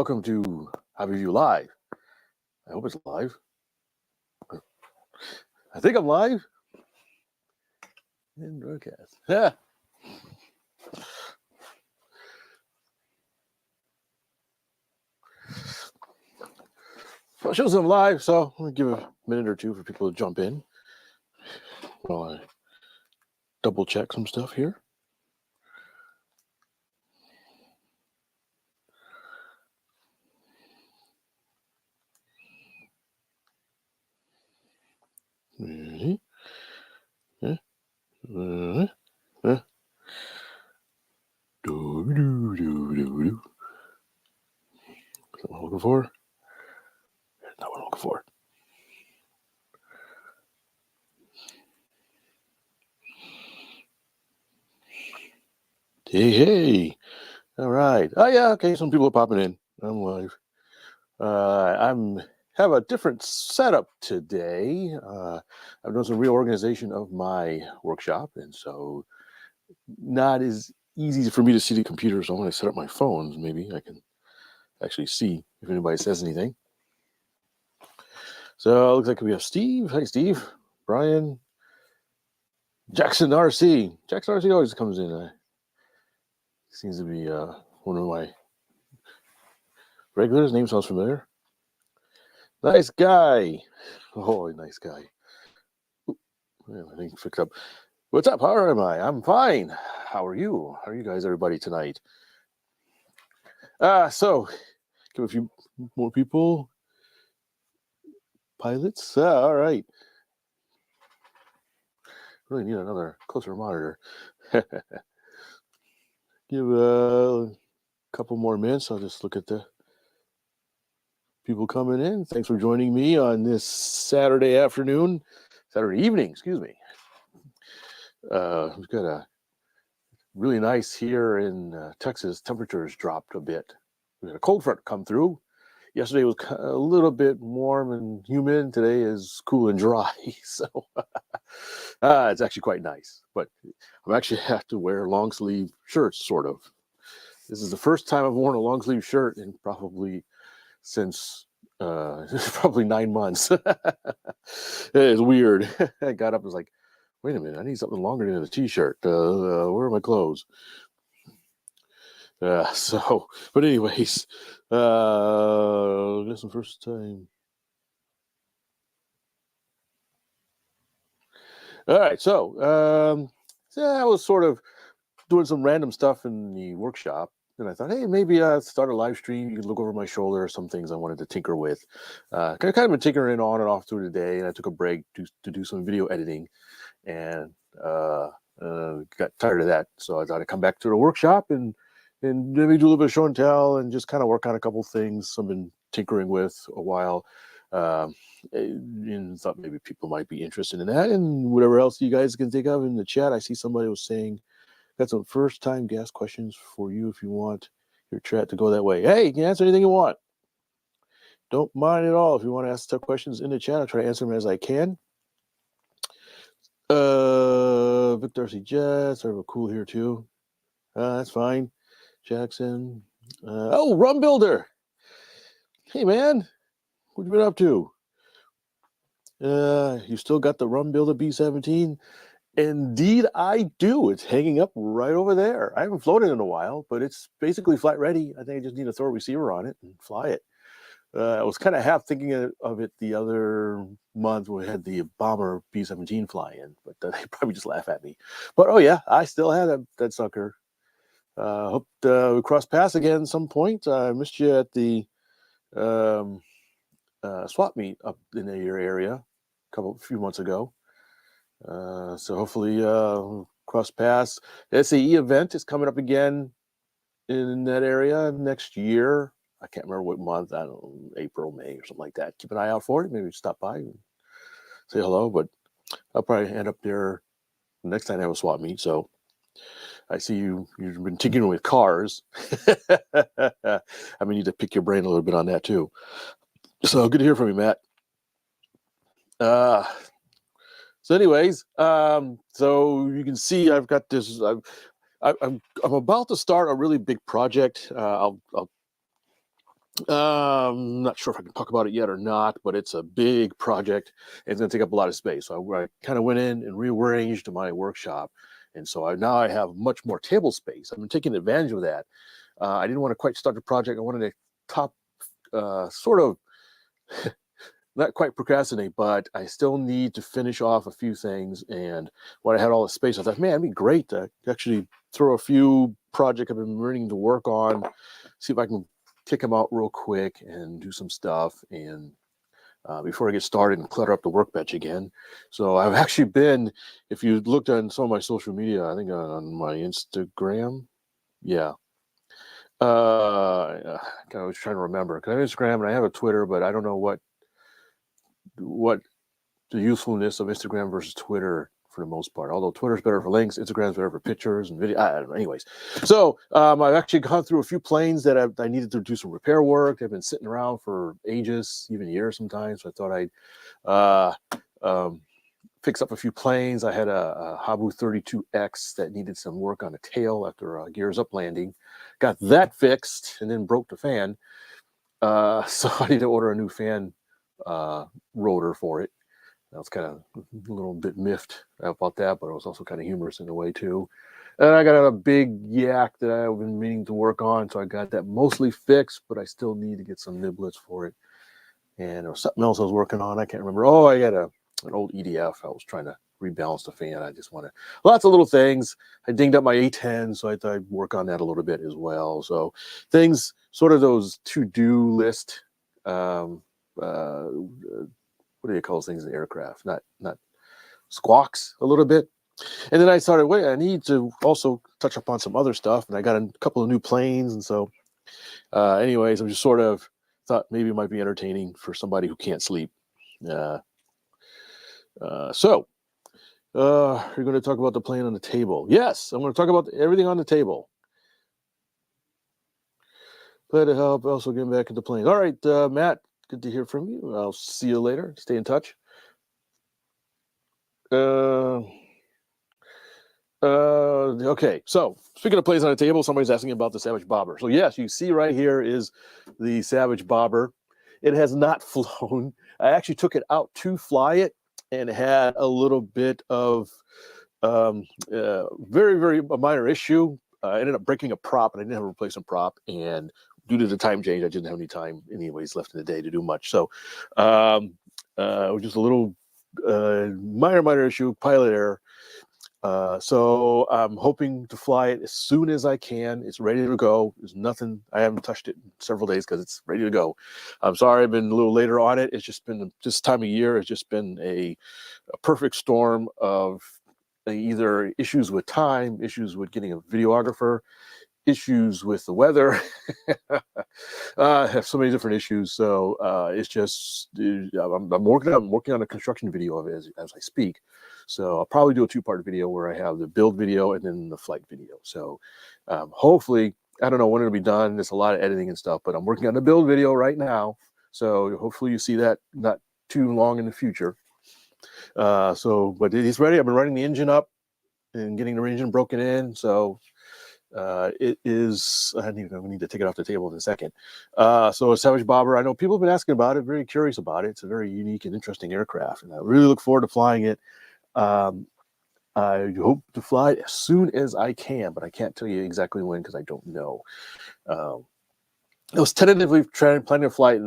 welcome to HobbyView Live. I hope it's live. I think I'm live. In broadcast. Yeah. So it shows I'm live, so I'm going to give a minute or two for people to jump in while I double check some stuff here. Ready? Yeah. Do. Is that what I'm looking for? Not what I'm looking for. Hey. All right. Oh, yeah. Okay. Some people are popping in. I'm live. I'm have a different setup today. I've done some reorganization of my workshop, and so not as easy for me to see the computer. So when I set up my phones, maybe I can actually see if anybody says anything. So it looks like we have Steve. Hi, Steve. Brian. Jackson RC. Jackson RC always comes in. Seems to be one of my regulars. Name sounds familiar. Nice guy. Oh, nice guy. Ooh, I think fixed up. What's up? How am I? I'm fine. How are you? How are you guys, everybody, tonight? So give a few more people. Pilots. All right. Really need another closer monitor. Give a couple more minutes. I'll just look at the people coming in. Thanks for joining me on this Saturday evening, excuse me. We've got a really nice here in Texas. Temperatures dropped a bit. We had a cold front come through. Yesterday was a little bit warm and humid. Today is cool and dry. So it's actually quite nice. But I actually have to wear long sleeve shirts, sort of. This is the first time I've worn a long sleeve shirt in probably since probably 9 months. It's weird. I got up and was like, wait a minute, I need something longer than a t-shirt. Where are my clothes? But anyways, this is the first time. All right, so I was sort of doing some random stuff in the workshop, and I thought, hey, maybe start a live stream. You can look over my shoulder. Some things I wanted to tinker with. Kind of been tinkering on and off through the day, and I took a break to do some video editing, and got tired of that. So I thought I'd come back to the workshop and maybe do a little bit of show and tell and just kind of work on a couple things I've been tinkering with a while. And thought maybe people might be interested in that, and whatever else you guys can think of in the chat. I see somebody was saying, got some first time guest questions for you if you want your chat to go that way. Hey, you can answer anything you want. Don't mind at all. If you want to ask tough questions in the chat, I'll try to answer them as I can. Victor C. Jets are cool here too. That's fine. Jackson. Oh, Rum Builder. Hey man, what you been up to? You still got the Rum Builder B-17? Indeed, I do. It's hanging up right over there. I haven't flown it in a while, but it's basically flight ready. I think I just need to throw a receiver on it and fly it. I was kind of half thinking of it the other month when we had the bomber B-17 fly in, but they probably just laugh at me. But oh yeah, I still have that sucker. Hope we cross paths again at some point. I missed you at the swap meet up in your area a few months ago. So hopefully cross paths. The SAE event is coming up again in that area next year. I can't remember what month. I don't know, April, May, or something like that. Keep an eye out for it. Maybe stop by and say hello. But I'll probably end up there next time I have a swap meet. So I see you've been tinkering with cars. I may need to pick your brain a little bit on that too. So good to hear from you, Matt. So anyways, so you can see I've got this. I'm about to start a really big project. I'll Not sure if I can talk about it yet or not, but it's a big project and it's going to take up a lot of space. So I kind of went in and rearranged my workshop. And so now I have much more table space. I've been taking advantage of that. I didn't want to quite start the project. I wanted to top, sort of, not quite procrastinate, but I still need to finish off a few things. And when I had all the space, I thought, man, it'd be great to actually throw a few projects I've been meaning to work on, see if I can kick them out real quick and do some stuff. And before I get started and clutter up the workbench again. So I've actually been, if you looked on some of my social media, I think on my Instagram, yeah. I was trying to remember because I have Instagram and I have a Twitter, but I don't know what the usefulness of Instagram versus Twitter for the most part. Although Twitter's better for links, Instagram's better for pictures and video. I don't know. Anyways, so I've actually gone through a few planes that I needed to do some repair work. They've been sitting around for ages, even years sometimes. So I thought I'd fix up a few planes. I had a Habu 32X that needed some work on the tail after a gears up landing. Got that fixed and then broke the fan. So I need to order a new fan rotor for it. I was kind of a little bit miffed about that, but it was also kind of humorous in a way too. And I got a big yak that I've been meaning to work on, so I got that mostly fixed, but I still need to get some niblets for it. And there was something else I was working on. I can't remember. Oh, I got an old EDF. I was trying to rebalance the fan. I just wanted lots of little things. I dinged up my A10, so I thought I'd work on that a little bit as well. So things, sort of those to-do list. What do you call those things in aircraft? Not squawks a little bit. And then I started, wait, I need to also touch upon some other stuff. And I got a couple of new planes. And so anyways, I'm just sort of thought maybe it might be entertaining for somebody who can't sleep. So you're going to talk about the plane on the table. Yes, I'm going to talk about everything on the table. Glad to help also getting back into planes. All right, Matt, good to hear from you. I'll see you later. Stay in touch. Okay, so speaking of planes on the table, somebody's asking about the Savage Bobber. So yes, you see right here is the Savage Bobber. It has not flown. I actually took it out to fly it and had a little bit of very, very minor issue. I ended up breaking a prop and I didn't have a replacement prop. And due to the time change, I didn't have any time anyways left in the day to do much. So it was just a little minor issue, pilot error. So I'm hoping to fly it as soon as I can. It's ready to go. There's nothing. I haven't touched it in several days because it's ready to go. I'm sorry I've been a little later on it. It's just been this time of year. It's just been a perfect storm of either issues with time, issues with getting a videographer, issues with the weather. I have so many different issues. So it's just I'm working on a construction video of it as I speak. So I'll probably do a two-part video where I have the build video and then the flight video. So hopefully, I don't know when it'll be done. There's a lot of editing and stuff, but I'm working on the build video right now. So hopefully you see that not too long in the future. But it's ready. I've been running the engine up and getting the engine broken in. So it is, we need to take it off the table in a second. So a Savage Bobber, I know people have been asking about it, very curious about it. It's a very unique and interesting aircraft, and I really look forward to flying it. I hope to fly it as soon as I can, but I can't tell you exactly when because I don't know. I was tentatively planning to fly it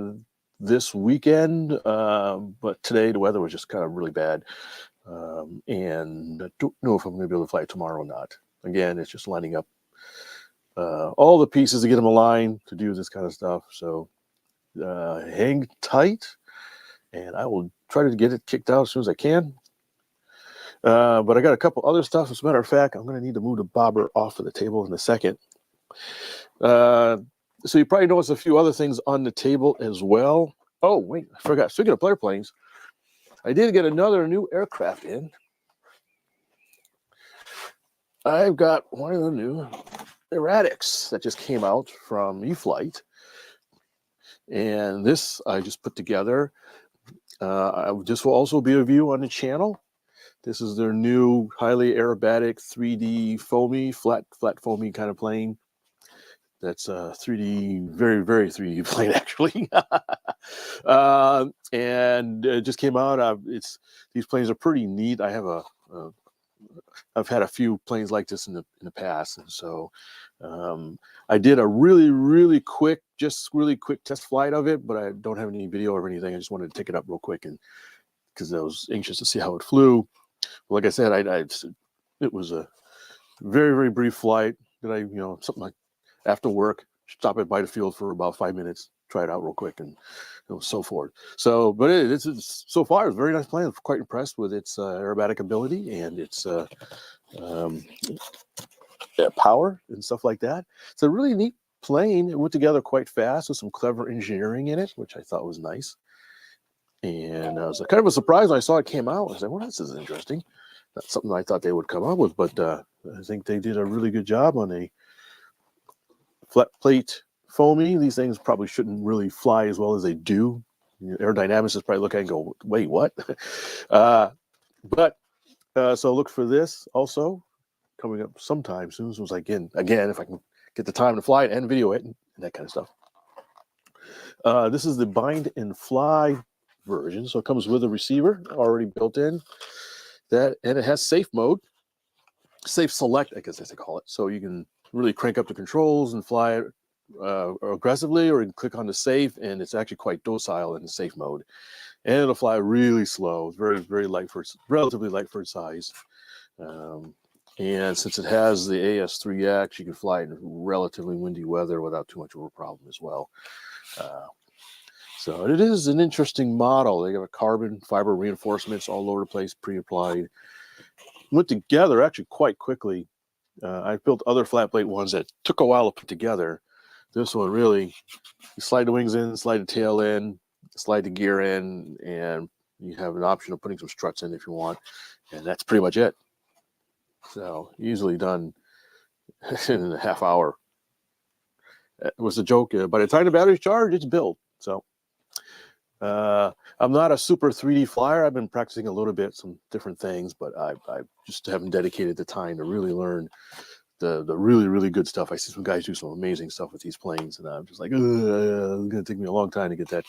this weekend, but today the weather was just kind of really bad. And I don't know if I'm going to be able to fly it tomorrow or not. Again, it's just lining up all the pieces to get them aligned to do this kind of stuff. So hang tight, and I will try to get it kicked out as soon as I can. But I got a couple other stuff. As a matter of fact, I'm going to need to move the bobber off of the table in a second. So you probably notice a few other things on the table as well. Oh, wait, I forgot. Speaking of airplanes, I did get another new aircraft in. I've got one of the new erratics that just came out from E-flite. And this I just put together. This will also be a review on the channel. This is their new highly aerobatic 3D foamy, flat foamy kind of plane. That's a 3D, very, very 3D plane, actually. And it just came out. These planes are pretty neat. I've had a few planes like this in the past, and so I did a really quick test flight of it, but I don't have any video or anything. I just wanted to take it up real quick, and because I was anxious to see how it flew. Like I said, it was a very brief flight that something like after work, stop it by the field for about 5 minutes, try it out real quick, and so forth. So, but it's so far it's a very nice plane. I'm quite impressed with its aerobatic ability and its power and stuff like that. It's a really neat plane. It went together quite fast with some clever engineering in it, which I thought was nice. And I was kind of a surprise when I saw it came out. I was like, well, this is interesting. Not something I thought they would come up with, but I think they did a really good job on a flat plate foamy. These things probably shouldn't really fly as well as they do. Aerodynamicists probably look at it and go, wait, what? So look for this also coming up sometime soon. So it's like, again, if I can get the time to fly it and video it and that kind of stuff. This is the bind and fly version. So it comes with a receiver already built in. And it has safe mode, safe select, I guess they call it. So you can really crank up the controls and fly it aggressively, or you can click on the safe, and it's actually quite docile in the safe mode. And it'll fly really slow, very light relatively light for its size. And since it has the AS3X, you can fly it in relatively windy weather without too much of a problem as well. So it is an interesting model. They have a carbon fiber reinforcements all over the place, pre-applied. Went together actually quite quickly. I've built other flat plate ones that took a while to put together. This one really, you slide the wings in, slide the tail in, slide the gear in, and you have an option of putting some struts in if you want. And that's pretty much it. So easily done in a half hour. It was a joke. By the time the battery's charged, it's built. So I'm not a super 3D flyer. I've been practicing a little bit, some different things, but I just haven't dedicated the time to really learn the really good stuff. I see some guys do some amazing stuff with these planes, and I'm just like, it's going to take me a long time to get that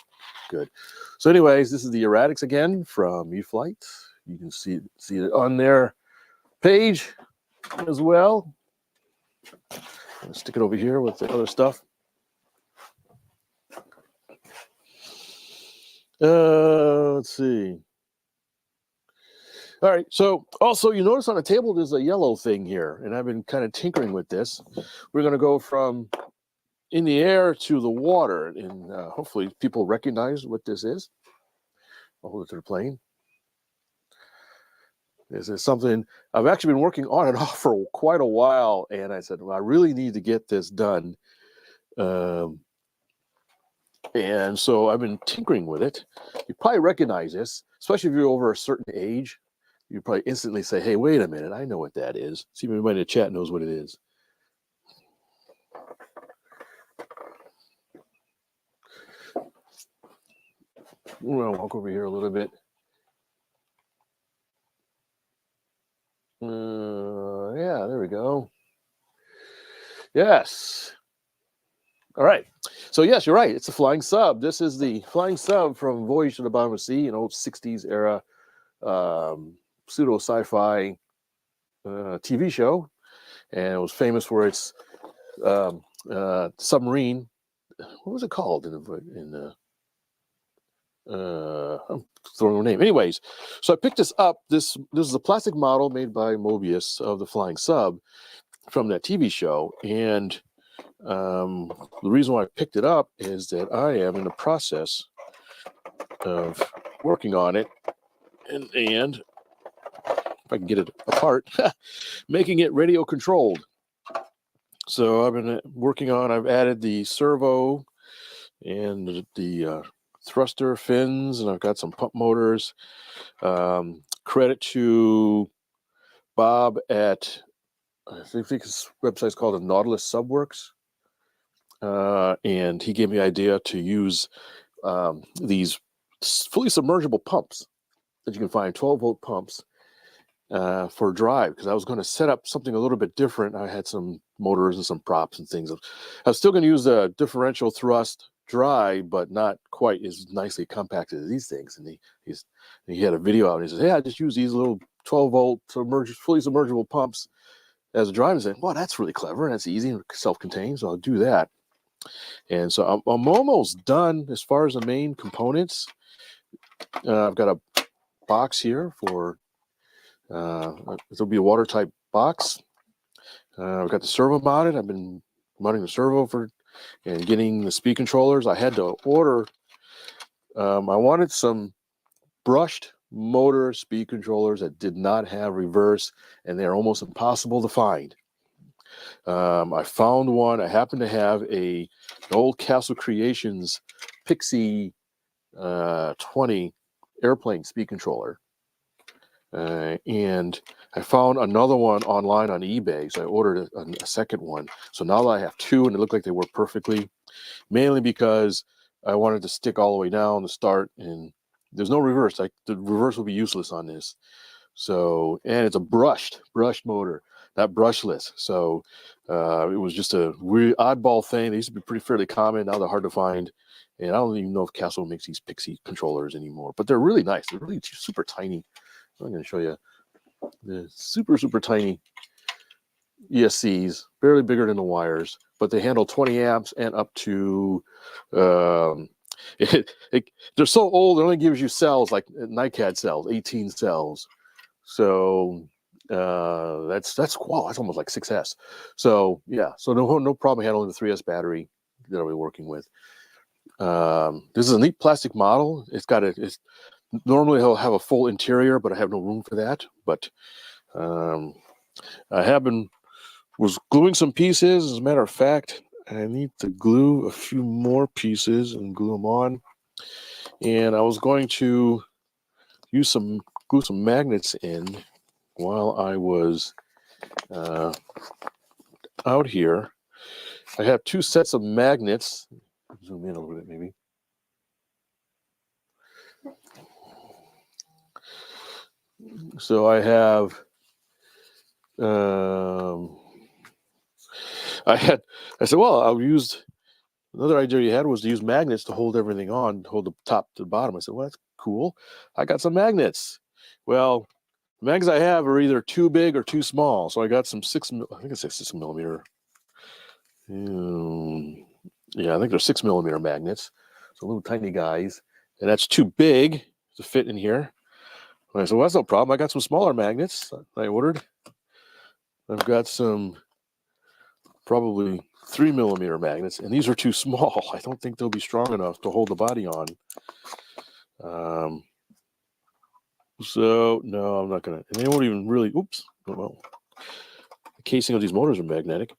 good. So anyways, this is the erratics again from E-flite. You can see it on their page as well. I'm going to stick it over here with the other stuff. Let's see. All right, so also you notice on the table there's a yellow thing here, and I've been kind of tinkering with this. We're going to go from in the air to the water, and hopefully people recognize what this is. I'll hold it to the plane. This is something I've actually been working on and off for quite a while, and I said, well, I really need to get this done. And so I've been tinkering with it. You probably recognize this, especially if you're over a certain age. You probably instantly say, hey, wait a minute, I know what that is. See if anybody in the chat knows what it is. I'm going to walk over here a little bit. Yeah, there we go. Yes. All right. So yes, you're right. It's a flying sub. This is the flying sub from Voyage to the Bottom of the Sea, an old 60s era pseudo sci-fi TV show, and it was famous for its submarine. What was it called? I'm throwing a name. Anyways, so I picked this up. This is a plastic model made by Mobius of the flying sub from that TV show, and the reason why I picked it up is that I am in the process of working on it, and if I can get it apart, making it radio controlled. So I've been working on, I've added the servo and the thruster fins, and I've got some pump motors. Credit to Bob at, I think his website's called the Nautilus Subworks. And he gave me the idea to use these fully submergible pumps that you can find, 12-volt pumps. for drive, because I was going to set up something a little bit different. I had some motors and some props and things. I was still going to use the differential thrust drive, but not quite as nicely compacted as these things. And he had a video out, and he says, "Hey, I just use these little 12-volt fully submergible pumps as a drive." And I said, "Wow, that's really clever, and that's easy and self-contained, so I'll do that." And so I'm almost done as far as the main components. I've got a box here for it'll be a water type box. I've got the servo mounted. I've been mounting the servo and getting the speed controllers. I had to order. I wanted some brushed motor speed controllers that did not have reverse, and they're almost impossible to find. I found one. I happen to have an old Castle Creations Pixie 20 airplane speed controller. And I found another one online on eBay, so I ordered a second one. So now that I have two, and it looked like they work perfectly, mainly because I wanted to stick all the way down to start, and there's no reverse. The reverse will be useless on this. So, and it's a brushed motor, not brushless. So it was just a weird oddball thing. They used to be fairly common. Now they're hard to find. And I don't even know if Castle makes these Pixie controllers anymore, but they're really nice. They're really super tiny. I'm going to show you the super tiny ESCs, barely bigger than the wires, but they handle 20 amps and up to, they're so old, it only gives you cells like NiCad cells, 18 cells. So that's almost like 6S. So yeah, so no problem handling the 3S battery that I'll be working with. This is a neat plastic model. It's normally he'll have a full interior, but I have no room for that. But I was gluing some pieces. As a matter of fact, I need to glue a few more pieces and glue them on. And I was going to glue some magnets in while I was out here. I have two sets of magnets. Zoom in a little bit, maybe. So I have, I said, well, I'll use, another idea you had was to use magnets to hold everything on, hold the top to the bottom. I said, well, that's cool. I got some magnets. Well, the magnets I have are either too big or too small. So I got some 6 millimeter. Yeah, I think they're 6 millimeter magnets. So little tiny guys. And that's too big to fit in here. And I said, well, that's no problem. I got some smaller magnets I ordered. I've got some probably 3 millimeter magnets, and these are too small. I don't think they'll be strong enough to hold the body on. So no, I'm not gonna. And they won't even really. Oops. Well, the casing of these motors are magnetic.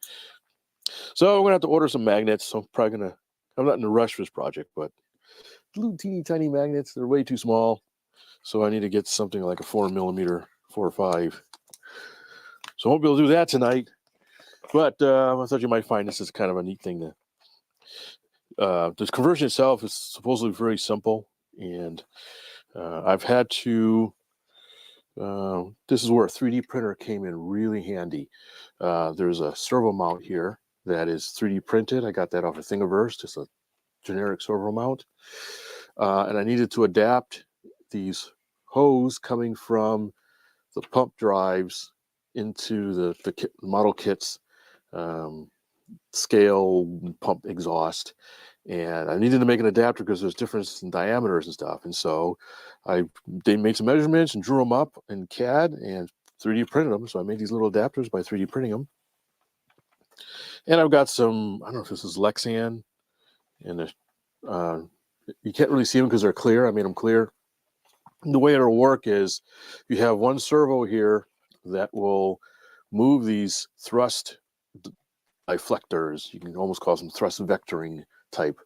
So I'm gonna have to order some magnets. So I'm not in a rush for this project, but little teeny tiny magnets. They're way too small. So I need to get something like a 4 millimeter, 4 or 5. So I won't be able to do that tonight. But I thought you might find this as kind of a neat thing. The conversion itself is supposedly very simple, and I've had to. This is where a 3D printer came in really handy. There's a servo mount here that is 3D printed. I got that off of Thingiverse, just a generic servo mount, and I needed to adapt these hose coming from the pump drives into the model kit's scale pump exhaust, and I needed to make an adapter because there's difference in diameters and stuff. And so they made some measurements and drew them up in CAD and 3D printed them. So I made these little adapters by 3D printing them. And I've got some, I don't know if this is Lexan, and you can't really see them because they're clear. I made them clear. The way it'll work is you have one servo here that will move these thrust deflectors. You can almost call them thrust vectoring type.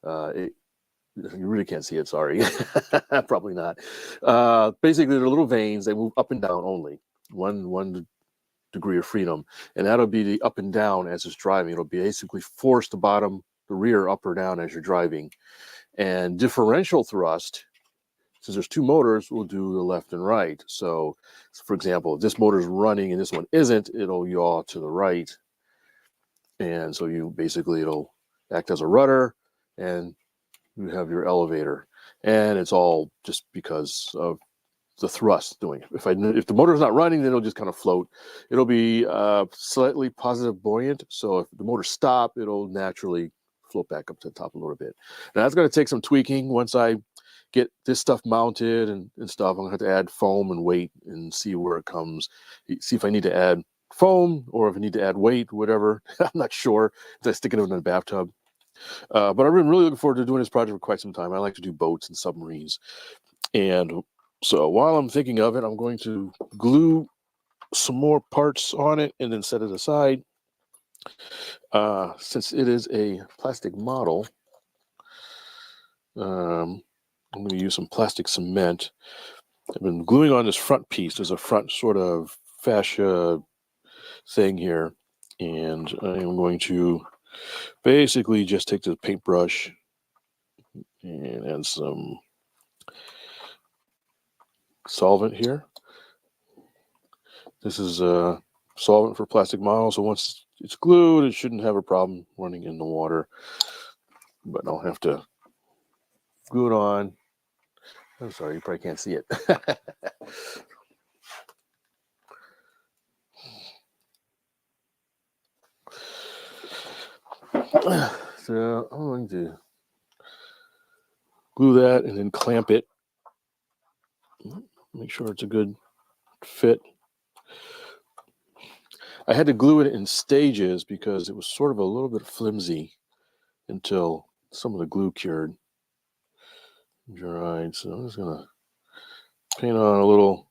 You really can't see it, sorry. Probably not. Basically, they're little vanes. They move up and down only, one degree of freedom. And that'll be the up and down as it's driving. It'll basically force the rear up or down as you're driving. And differential thrust since there's two motors, we'll do the left and right. So for example, if this motor is running and this one isn't, it'll yaw to the right. And so it'll act as a rudder, and you have your elevator. And it's all just because of the thrust doing it. If the motor's not running, then it'll just kind of float. It'll be slightly positive buoyant. So if the motor stops, it'll naturally float back up to the top a little bit. Now that's going to take some tweaking. Once I get this stuff mounted and stuff, I'm going to have to add foam and weight and see where it comes. See if I need to add foam or if I need to add weight, whatever. I'm not sure. I stick it in a bathtub. But I've been really looking forward to doing this project for quite some time. I like to do boats and submarines. And so while I'm thinking of it, I'm going to glue some more parts on it and then set it aside. Since it is a plastic model, I'm going to use some plastic cement. I've been gluing on this front piece. There's a front sort of fascia thing here. And I'm going to basically just take the paintbrush and add some solvent here. This is a solvent for plastic models, so once it's glued, it shouldn't have a problem running in the water. But I'll have to glue it on. I'm sorry, you probably can't see it. So I'm going to glue that and then clamp it. Make sure it's a good fit. I had to glue it in stages because it was sort of a little bit flimsy until some of the glue cured. Dried. So I'm just going to paint on a little.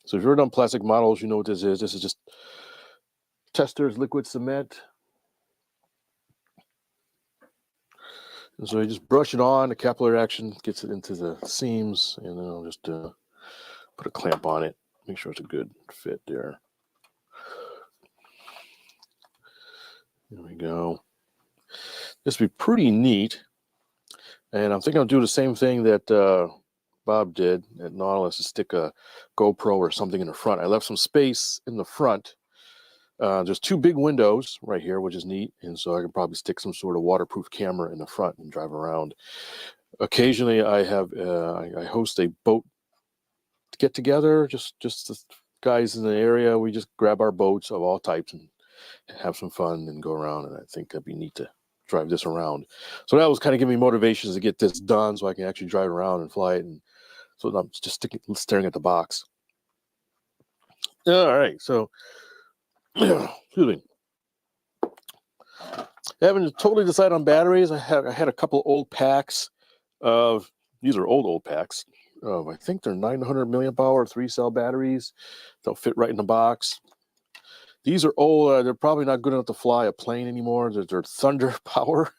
So if you've ever done plastic models, you know what this is. This is just Testor's liquid cement. And so you just brush it on, the capillary action gets it into the seams, and then I'll just put a clamp on it, make sure it's a good fit there. There we go. This would be pretty neat. And I'm thinking I'll do the same thing that Bob did at Nautilus, to stick a GoPro or something in the front. I left some space in the front. There's two big windows right here, which is neat. And so I can probably stick some sort of waterproof camera in the front and drive around. Occasionally I have, I host a boat get together, just the guys in the area. We just grab our boats of all types and have some fun and go around. And I think it'd be neat to drive this around. So that was kind of giving me motivations to get this done so I can actually drive around and fly it. And so I'm just staring at the box. All right. So, excuse me. I haven't totally decided on batteries. I had a couple old packs of, these are old packs. I think they're 900 milliamp hour 3-cell batteries. They'll fit right in the box. These are old. They're probably not good enough to fly a plane anymore. They're Thunder Power.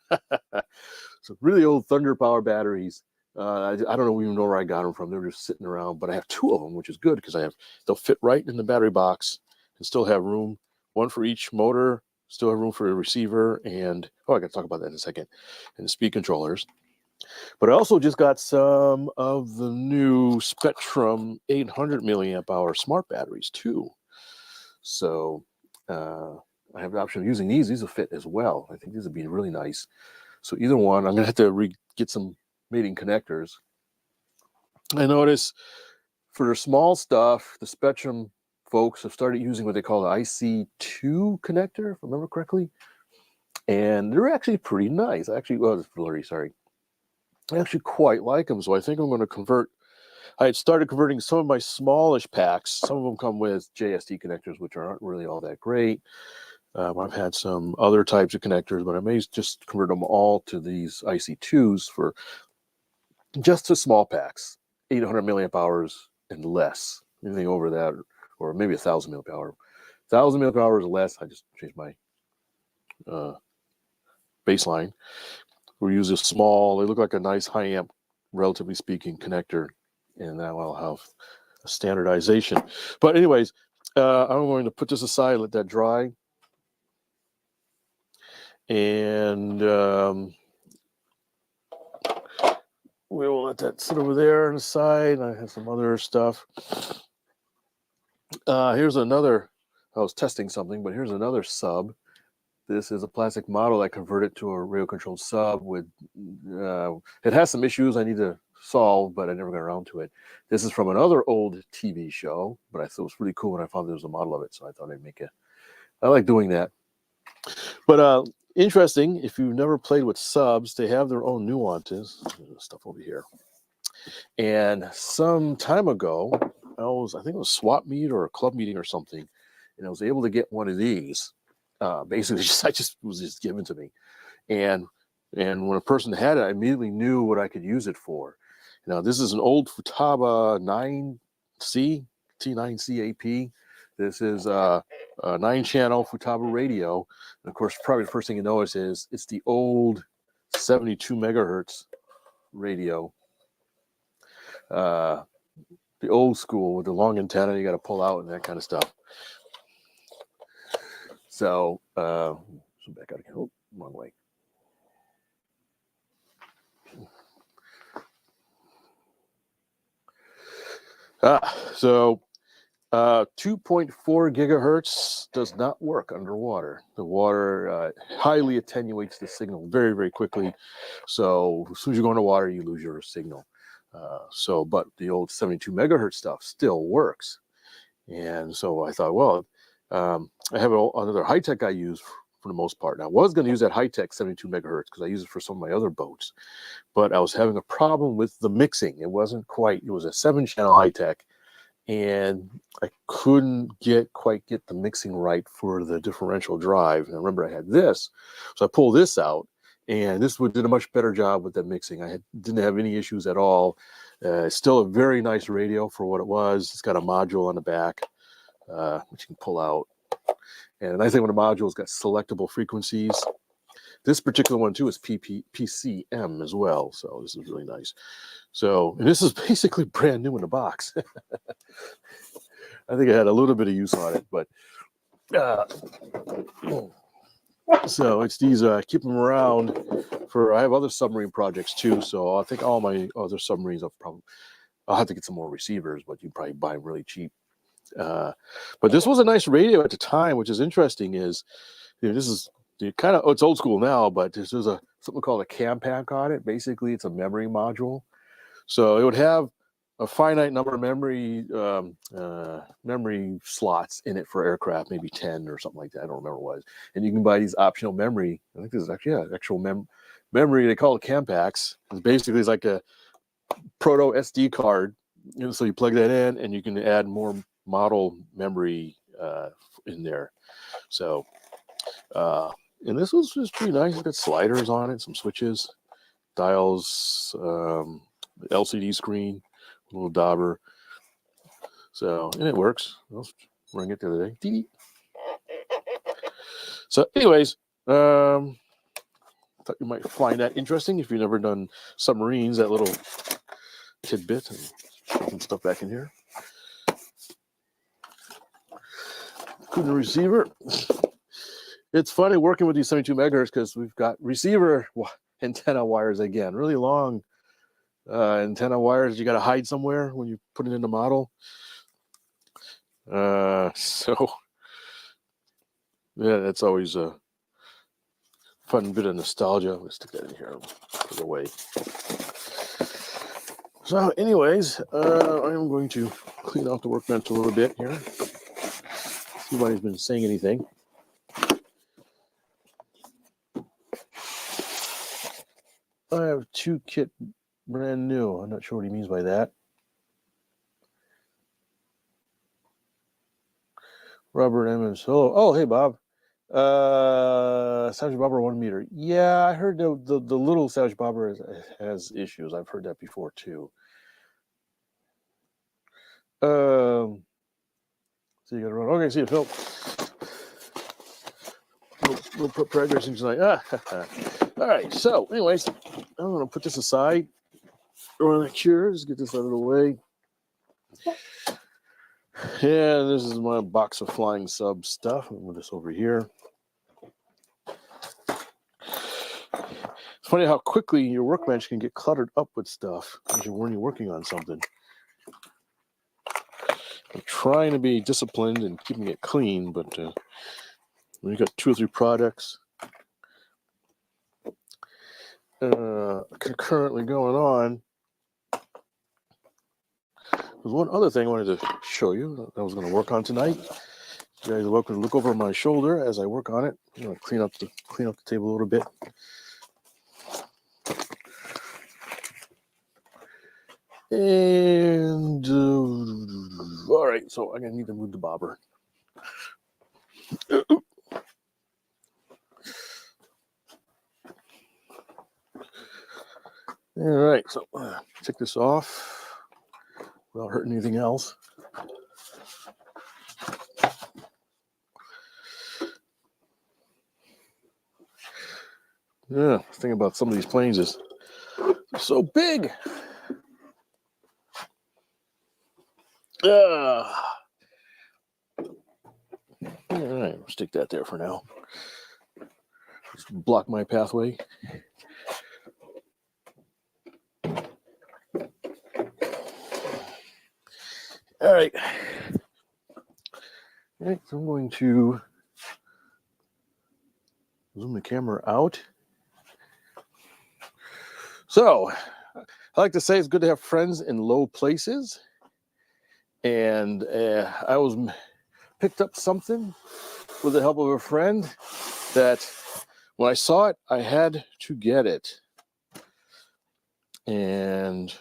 So really old Thunder Power batteries. I don't even know where I got them from. They're just sitting around. But I have two of them, which is good because they'll fit right in the battery box and still have room. One for each motor. Still have room for a receiver. And, I got to talk about that in a second. And the speed controllers. But I also just got some of the new Spectrum 800 milliamp hour smart batteries too. So I have the option of using these. These will fit as well. I think these would be really nice. So either one, I'm going to have to get some mating connectors. I notice for their small stuff, the Spectrum folks have started using what they call the IC2 connector, if I remember correctly. And they're actually pretty nice. Actually, it's blurry, sorry. I actually quite like them. So I think I'm going to convert. I had started converting some of my smallish packs. Some of them come with JST connectors, which aren't really all that great. I've had some other types of connectors, but I may just convert them all to these IC2s for just the small packs, 800 milliamp hours and less. Anything over that, or maybe 1,000 milliamp hour. 1,000 milliamp hours or less, I just changed my baseline. We use a small, they look like a nice high amp, relatively speaking, connector, and now I'll have a standardization. But anyways, I'm going to put this aside, let that dry. And we will let that sit over there on the side. I have some other stuff. Here's another. I was testing something, but here's another sub. This is a plastic model I converted to a radio-controlled sub. With it has some issues I need to solve, but I never got around to it. This is from another old TV show, but I thought it was really cool when I found there was a model of it, so I thought I'd make it. I like doing that. But interesting, if you've never played with subs, they have their own nuances. There's stuff over here. And some time ago, I think it was a swap meet or a club meeting or something, and I was able to get one of these. Basically, it was just given to me, and when a person had it, I immediately knew what I could use it for. Now, this is an old Futaba 9C T9C AP. This is a 9-channel Futaba radio, and of course, probably the first thing you notice is it's the old 72 megahertz radio. The old school with the long antenna you got to pull out and that kind of stuff. So back out again. Oh, wrong way. So 2.4 gigahertz does not work underwater. The water highly attenuates the signal very, very quickly. So as soon as you go underwater, you lose your signal. But the old 72 megahertz stuff still works. And so I thought, well, I have another high-tech I use for the most part. Now, I was going to use that high-tech 72 megahertz because I use it for some of my other boats. But I was having a problem with the mixing. It was a 7-channel high-tech. And I couldn't quite get the mixing right for the differential drive. And I remember I had this. So I pulled this out. And this did a much better job with the mixing. Didn't have any issues at all. It's still a very nice radio for what it was. It's got a module on the back, which you can pull out. And the nice thing with the module is got selectable frequencies. This particular one, too, is PCM as well. So this is really nice. So, and this is basically brand new in the box. I think I had a little bit of use on it, but so it's these, keep them around I have other submarine projects too. So I think all my other submarines I'll have to get some more receivers, but you probably buy them really cheap. But this was a nice radio at the time, which is interesting is, this is it's old school now, but there's something called a cam pack on it. Basically, it's a memory module. So it would have a finite number of memory slots in it for aircraft, maybe 10 or something like that. I don't remember what it was. And you can buy these optional memory. I think this is actually actual memory. They call it cam packs. It's like a proto SD card. So you plug that in, and you can add more model memory in there. So, and this was just pretty nice. It's got sliders on it, some switches, dials, LCD screen, a little dauber. So, and it works. I was running it the other day. So, anyways, I thought you might find that interesting if you've never done submarines. That little tidbit, and some stuff back in here. Couldn't receiver. It's funny working with these 72 megahertz because we've got receiver antenna wires again, really long antenna wires. You got to hide somewhere when you put it in the model. So yeah, that's always a fun bit of nostalgia. Let's stick that in here. Put it away. So, anyways, I am going to clean off the workbench a little bit here. See if anybody's been saying anything. I have 2 kit brand new. I'm not sure what he means by that. Robert Emmons. Hello. Oh, hey, Bob. Savage Bobber 1 meter. Yeah, I heard the little Savage Bobber has issues. I've heard that before too. So you got to run. Okay, see you, Phil. We'll put progress in tonight. All right. So, anyways, I'm going to put this aside. Run that cure. Just get this out of the way. Yeah, this is my box of flying sub stuff. I'll move this over here. funny how quickly your workbench can get cluttered up with stuff when you're working on something. I'm trying to be disciplined and keeping it clean, but when you got 2 or 3 products concurrently going on. There's one other thing I wanted to show you that I was going to work on tonight. You guys are welcome to look over my shoulder as I work on it. I'm going to clean up the table a little bit. And all right, so I'm going to need to move the bobber. All right, so take this off without hurting anything else. Yeah, the thing about some of these planes is they're so big. All right, we'll stick that there for now. Just block my pathway. All right. All right, so I'm going to zoom the camera out. So, I like to say it's good to have friends in low places. And I picked up something with the help of a friend that when I saw it, I had to get it. And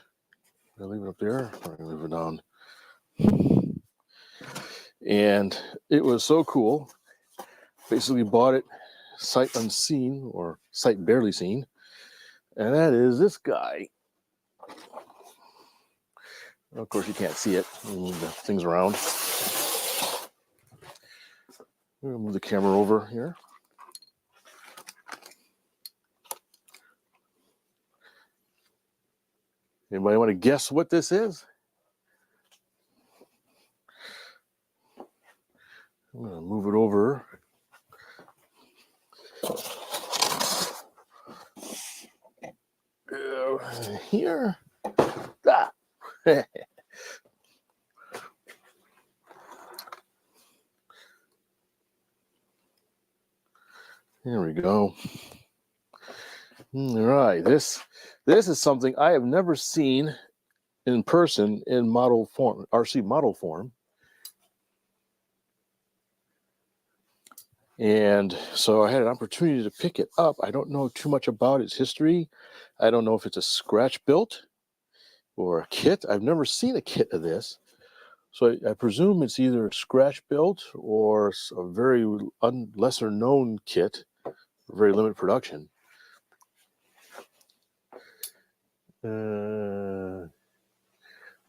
I leave it up there, or I leave it down. And it was so cool. Basically bought it sight unseen or sight barely seen. And that is this guy. Of course, you can't see it. Move the things around. I'm going to move the camera over here. Anybody want to guess what this is? I'm going to move it over. Here. Ah. There we go. All right, this is something I have never seen in person in model form, RC model form. And so I had an opportunity to pick it up. I don't know too much about its history. I don't know if it's a scratch built or a kit. I've never seen a kit of this. So I presume it's either a scratch built or a very lesser known kit, very limited production.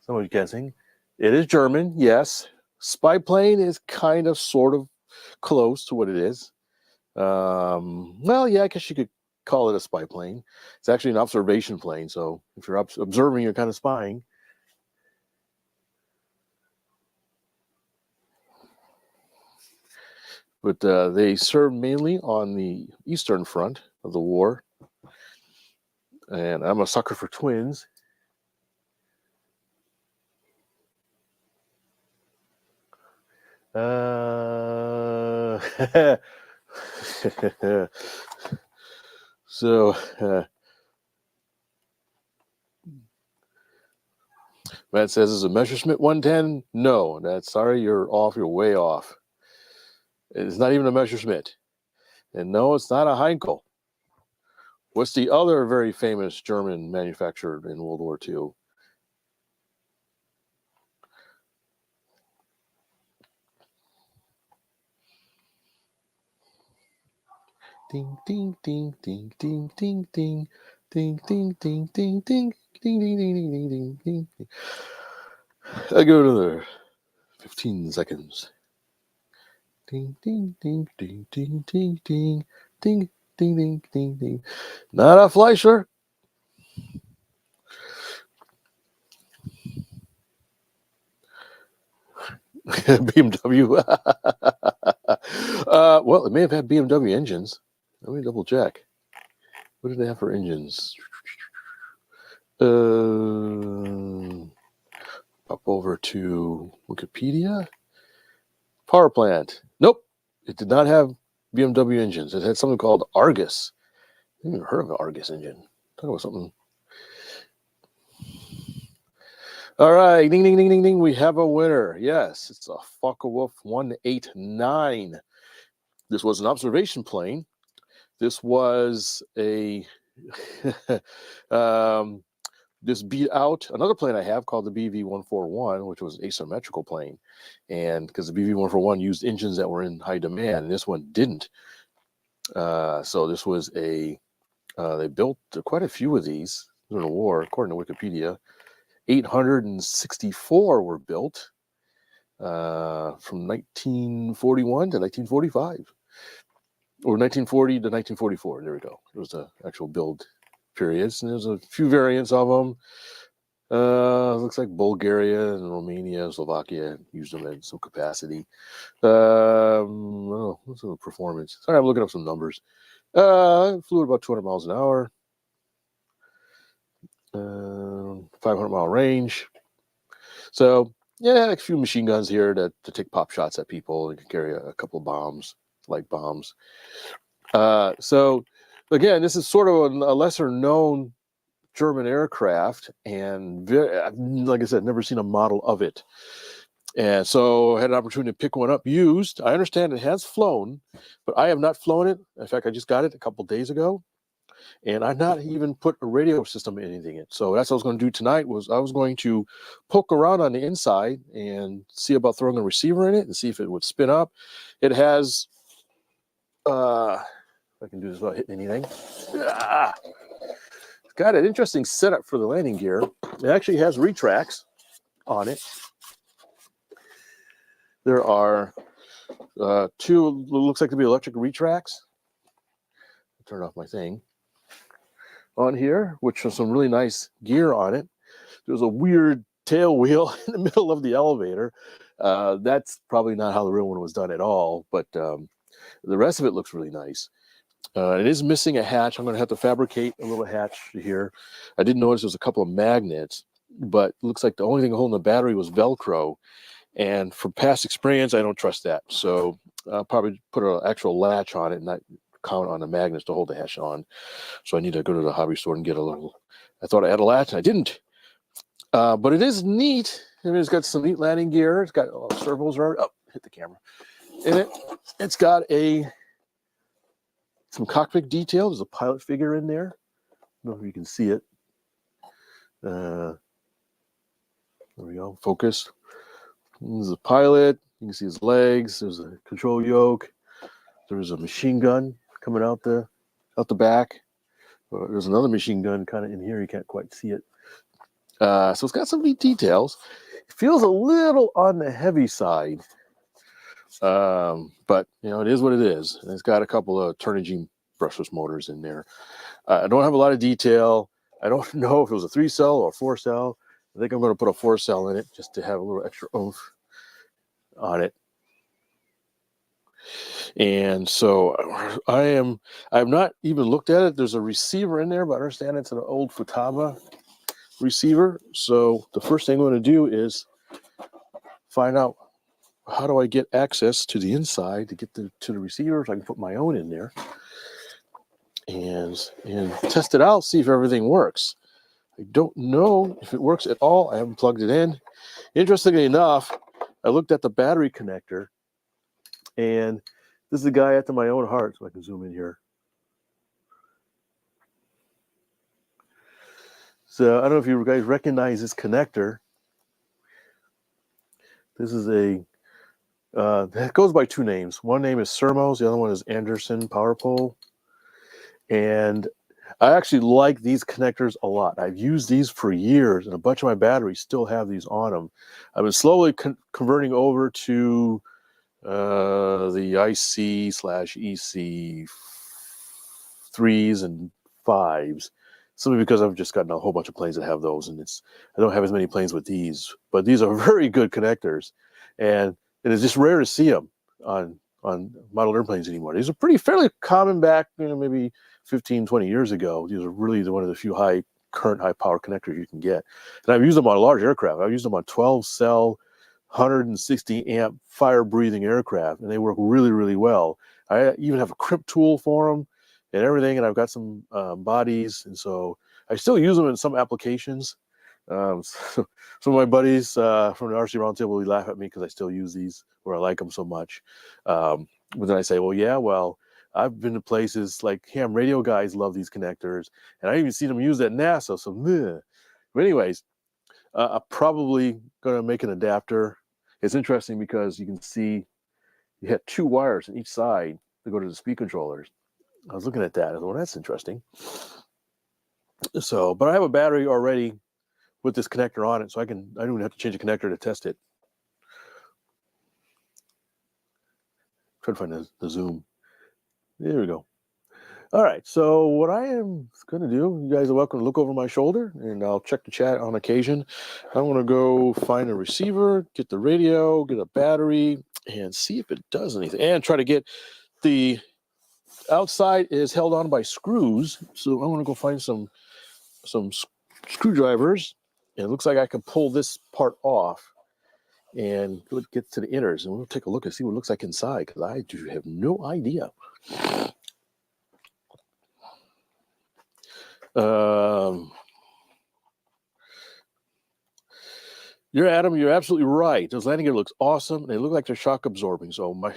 Someone's guessing. It is German, yes. Spy plane is kind of sort of close to what it is. Well, yeah, I guess you could call it a spy plane. It's actually an observation plane, so if you're observing, you're kind of spying. But they served mainly on the Eastern Front of the war. And I'm a sucker for twins. So, Matt says, is a Messerschmitt 110? No, that's sorry, you're off. You're way off. It's not even a Messerschmitt. And no, it's not a Heinkel. What's the other very famous German manufacturer in World War II? Ding, ding, ding, ding, ding, ding, ding, ding, ding, ding, ding, ding, ding, ding, ding, ding, ding, ding, ding. I go another 15 seconds. Ding, ding, ding, ding, ding, ding, ding, ding, ding, ding, ding, ding. Not a Fleischer. BMW. Well, it may have had BMW engines. Let me double check. What did they have for engines? Up over to Wikipedia. Power plant. Nope. It did not have BMW engines. It had something called Argus. I haven't even heard of an Argus engine. Talk about something. All right. Ding, ding, ding, ding, ding. We have a winner. Yes. It's a Focke-Wulf 189. This was an observation plane. This was a this beat out another plane I have called the BV-141, which was an asymmetrical plane. And because the BV-141 used engines that were in high demand, and this one didn't. So this was they built quite a few of these during the war, according to Wikipedia. 864 were built from 1941 to 1945. Or 1940 to 1944. There we go. It was the actual build periods, and there's a few variants of them. Looks like Bulgaria and Romania, Slovakia used them in some capacity. What's the performance? Sorry, I'm looking up some numbers. Flew at about 200 miles an hour, 500-mile range. So yeah, a few machine guns here to take pop shots at people and carry a couple of bombs, light bombs. So again, this is sort of a lesser known German aircraft, and like I said, never seen a model of it. And so I had an opportunity to pick one up used. I understand it has flown, but I have not flown it. In fact, I just got it a couple days ago, and I've not even put a radio system or anything in. So that's what I was going to do tonight. Was I was going to poke around on the inside and see about throwing a receiver in it and see if it would spin up. It has if I can do this without hitting anything. It's got an interesting setup for the landing gear. It actually has retracts on it. There are two, looks like to be electric retracts. Turn off my thing on here, which has some really nice gear on it. There's a weird tail wheel in the middle of the elevator. That's probably not how the real one was done at all, but the rest of it looks really nice. It is missing a hatch. I'm going to have to fabricate a little hatch here. I did notice there's a couple of magnets, but it looks like the only thing holding the battery was Velcro. And from past experience, I don't trust that. So I'll probably put an actual latch on it and not count on the magnets to hold the hatch on. So I need to go to the hobby store and get a little. I thought I had a latch. I didn't. But it is neat. I mean, it's got some neat landing gear. It's got servos around. Oh, hit the camera. And it's got some cockpit detail. There's a pilot figure in there. I don't know if you can see it. There we go. Focus. There's a pilot. You can see his legs. There's a control yoke. There's a machine gun coming out the back. There's another machine gun kind of in here. You can't quite see it. So it's got some neat details. It feels a little on the heavy side. But it is what it is. And it's got a couple of Turnigy brushless motors in there. I don't have a lot of detail. I don't know if it was a 3-cell or a 4-cell. I think I'm going to put a 4-cell in it just to have a little extra oomph on it. And so I've not even looked at it. There's a receiver in there, but I understand it's an old Futaba receiver. So the first thing I'm going to do is find out how do I get access to the inside to get to the receiver so I can put my own in there and test it out, see if everything works. I don't know if it works at all. I haven't plugged it in. Interestingly enough, I looked at the battery connector, and this is the guy after my own heart, so I can zoom in here. So I don't know if you guys recognize this connector. This is it goes by two names. One name is Sermos, the other one is Anderson Power Pole. And I actually like these connectors a lot. I've used these for years, and a bunch of my batteries still have these on them. I've been slowly converting over to the IC/EC 3s and 5s, simply because I've just gotten a whole bunch of planes that have those, and I don't have as many planes with these. But these are very good connectors, and it's just rare to see them on on model airplanes anymore. These are pretty fairly common back, maybe 15, 20 years ago. These are really one of the few high current, high power connectors you can get. And I've used them on large aircraft. I've used them on 12 cell, 160 amp fire breathing aircraft, and they work really, really well. I even have a crimp tool for them and everything, and I've got some bodies, and so I still use them in some applications. So some of my buddies from the RC Roundtable will laugh at me because I still use these, or I like them so much. But then I say, well, yeah, well, I've been to places like ham radio guys love these connectors, and I even seen them used at NASA. So, but anyways, I'm probably going to make an adapter. It's interesting because you can see you had 2 wires on each side to go to the speed controllers. I was looking at that. I thought, well, that's interesting. So, but I have a battery already with this connector on it, so I don't even have to change the connector to test it. Try to find the zoom. There we go. All right, so what I am going to do, you guys are welcome to look over my shoulder, and I'll check the chat on occasion. I'm going to go find a receiver, get the radio, get a battery, and see if it does anything, and try to get the outside is held on by screws, so I'm going to go find some screwdrivers, and it looks like I can pull this part off and get to the inners, and we'll take a look and see what it looks like inside, because I do have no idea. You're absolutely right. Those landing gear looks awesome. They look like they're shock absorbing. So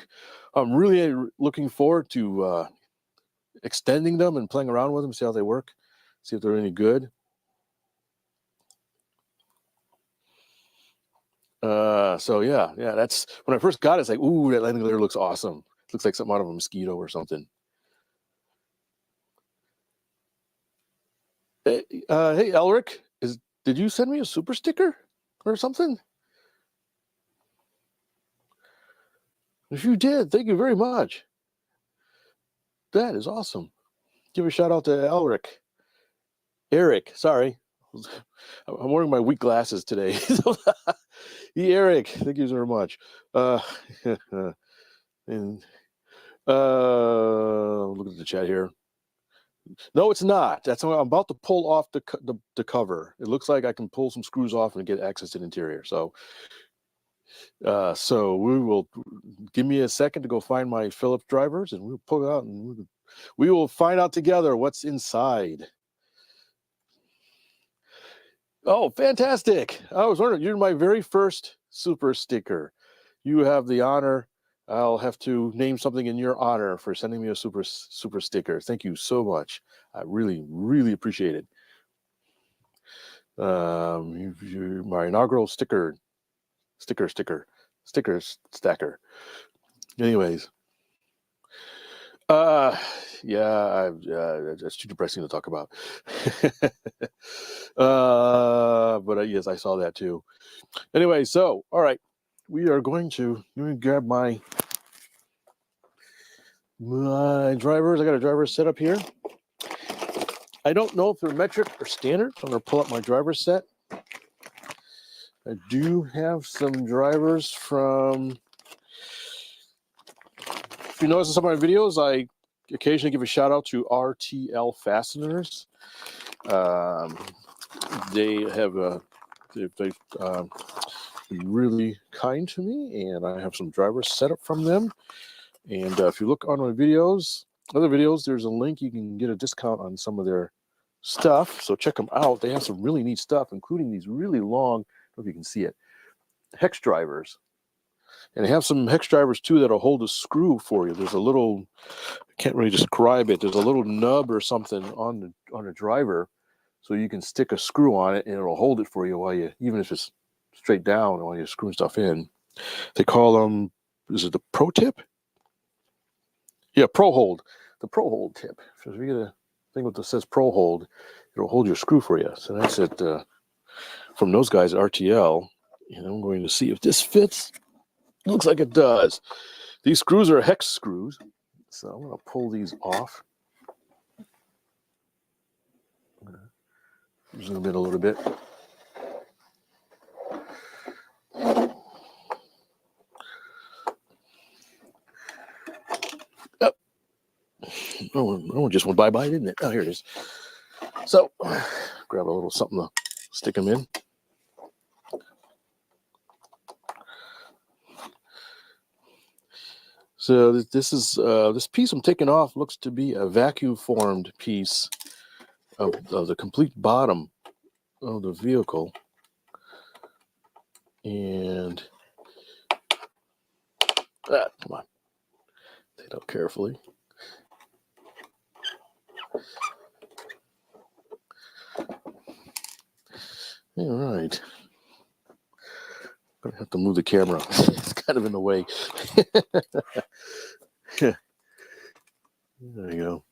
I'm really looking forward to extending them and playing around with them, see how they work, see if they're any good. So yeah, that's when I first got it. It's like, ooh, that landing gear looks awesome. It looks like something out of a mosquito or something. Hey, Elric, did you send me a super sticker or something? If you did, thank you very much. That is awesome. Give a shout out to Elric. Eric, sorry. I'm wearing my weak glasses today. Eric, thank you very much. And look at the chat here. No, it's not. That's what I'm about to pull off the cover. It looks like I can pull some screws off and get access to the interior. So we will give me a second to go find my Phillips drivers, and we'll pull it out, and we will find out together what's inside. Oh, fantastic. I was wondering, you're my very first super sticker. You have the honor. I'll have to name something in your honor for sending me a super sticker. Thank you so much. I really, really appreciate it. You're my inaugural sticker stacker. Anyways. Yeah, that's too depressing to talk about. But yes, I saw that too. Anyway, so all right, we are going to let me grab my drivers. I got a driver set up here. I don't know if they're metric or standard, so I'm going to pull up my driver set. I do have some drivers from. If you notice in some of my videos, I occasionally give a shout out to RTL Fasteners. They have they've been really kind to me, and I have some drivers set up from them. And if you look on my videos, other videos, there's a link you can get a discount on some of their stuff. So check them out. They have some really neat stuff, including these really long, I don't know if you can see it, hex drivers. And they have some hex drivers too that'll hold a screw for you. There's a little, I can't really describe it. There's a little nub or something on the driver, so you can stick a screw on it and it'll hold it for you while you, even if it's straight down while you're screwing stuff in. They call them, is it the Pro Tip? Yeah, Pro Hold. The Pro Hold tip. So if you get a thing that says Pro Hold, it'll hold your screw for you. So that's it from those guys at RTL. And I'm going to see if this fits. Looks like it does. These screws are hex screws. So I'm going to pull these off. Zoom in a little bit. Oh, just went bye-bye, didn't it? Oh, here it is. So, grab a little something to stick them in. So this piece I'm taking off looks to be a vacuum formed piece of the complete bottom of the vehicle. And come on, take it out carefully. All right. I'm gonna have to move the camera. It's kind of in the way. There you go.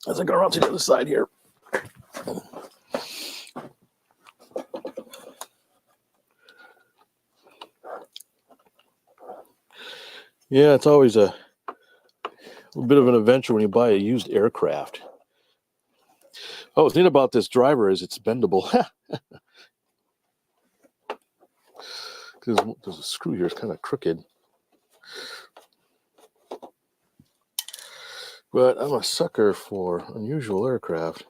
As I go around to the other side here. Yeah, it's always a little bit of an adventure when you buy a used aircraft. Oh, what's neat about this driver is it's bendable. Because there's a screw here, it's kind of crooked. But I'm a sucker for unusual aircraft.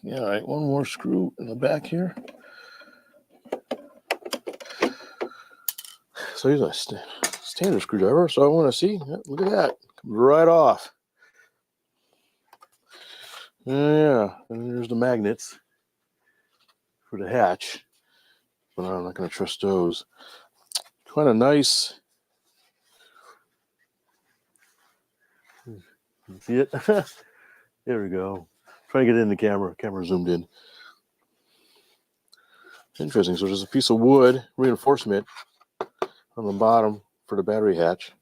Yeah, all right, one more screw in the back here. So here's a standard screwdriver. So I want to see, look at that, comes right off. Yeah, and there's the magnets for the hatch, but I'm not going to trust those. Kind of nice. See it? There we go. Trying to get it in the camera. Camera zoomed in. Interesting. So there's a piece of wood reinforcement on the bottom for the battery hatch.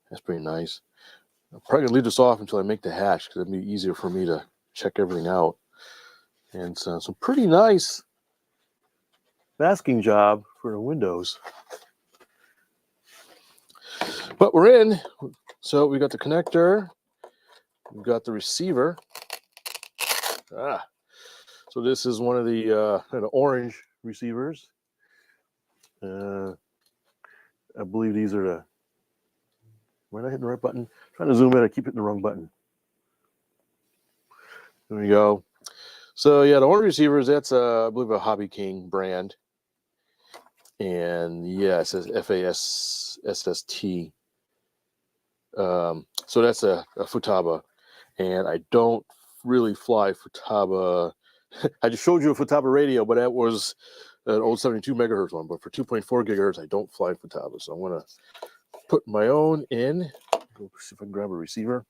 That's pretty nice. I'm probably going to leave this off until I make the hatch because it'd be easier for me to check everything out. And so some pretty nice masking job for the windows. But we're in. So we got the connector. We've got the receiver. So this is one of the kind of orange receivers. I believe these are the. Am I not hitting the right button? I'm trying to zoom in. I keep hitting the wrong button. There we go. So yeah, the orange receivers. That's I believe a Hobby King brand. And yeah, it says FASST. So that's a Futaba, and I don't really fly Futaba. I just showed you a Futaba radio, but that was an old 72 megahertz one. But for 2.4 gigahertz, I don't fly Futaba. So I'm going to put my own in. Go see if I can grab a receiver.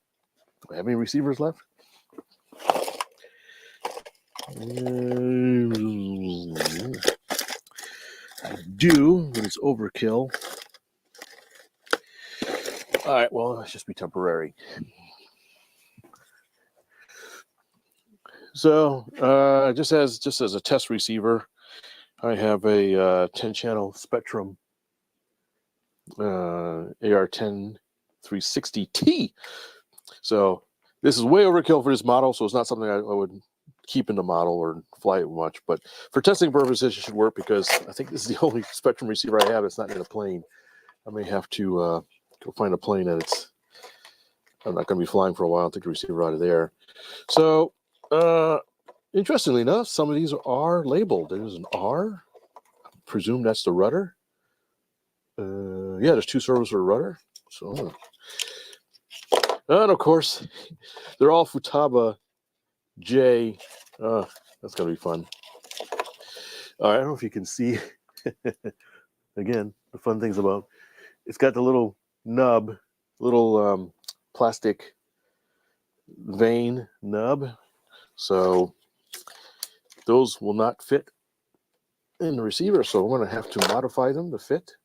Do I have any receivers left? I do, but it's overkill. All right, well, let's just be temporary. So just as a test receiver, I have a 10-channel Spectrum AR-10 360T. So this is way overkill for this model, so it's not something I would keep in the model or fly it much. But for testing purposes, it should work because I think this is the only Spectrum receiver I have that's not in a plane. I may have to go find a plane that I'm not going to be flying for a while and take the receiver out of there. So interestingly enough, some of these are labeled. There's an R. I presume that's the rudder. Yeah, there's two servos for the rudder. So, and of course, they're all Futaba J. That's going to be fun. All right, I don't know if you can see. Again, the fun things about it's got the little nub, little plastic vein nub. So those will not fit in the receiver. So I'm going to have to modify them to fit.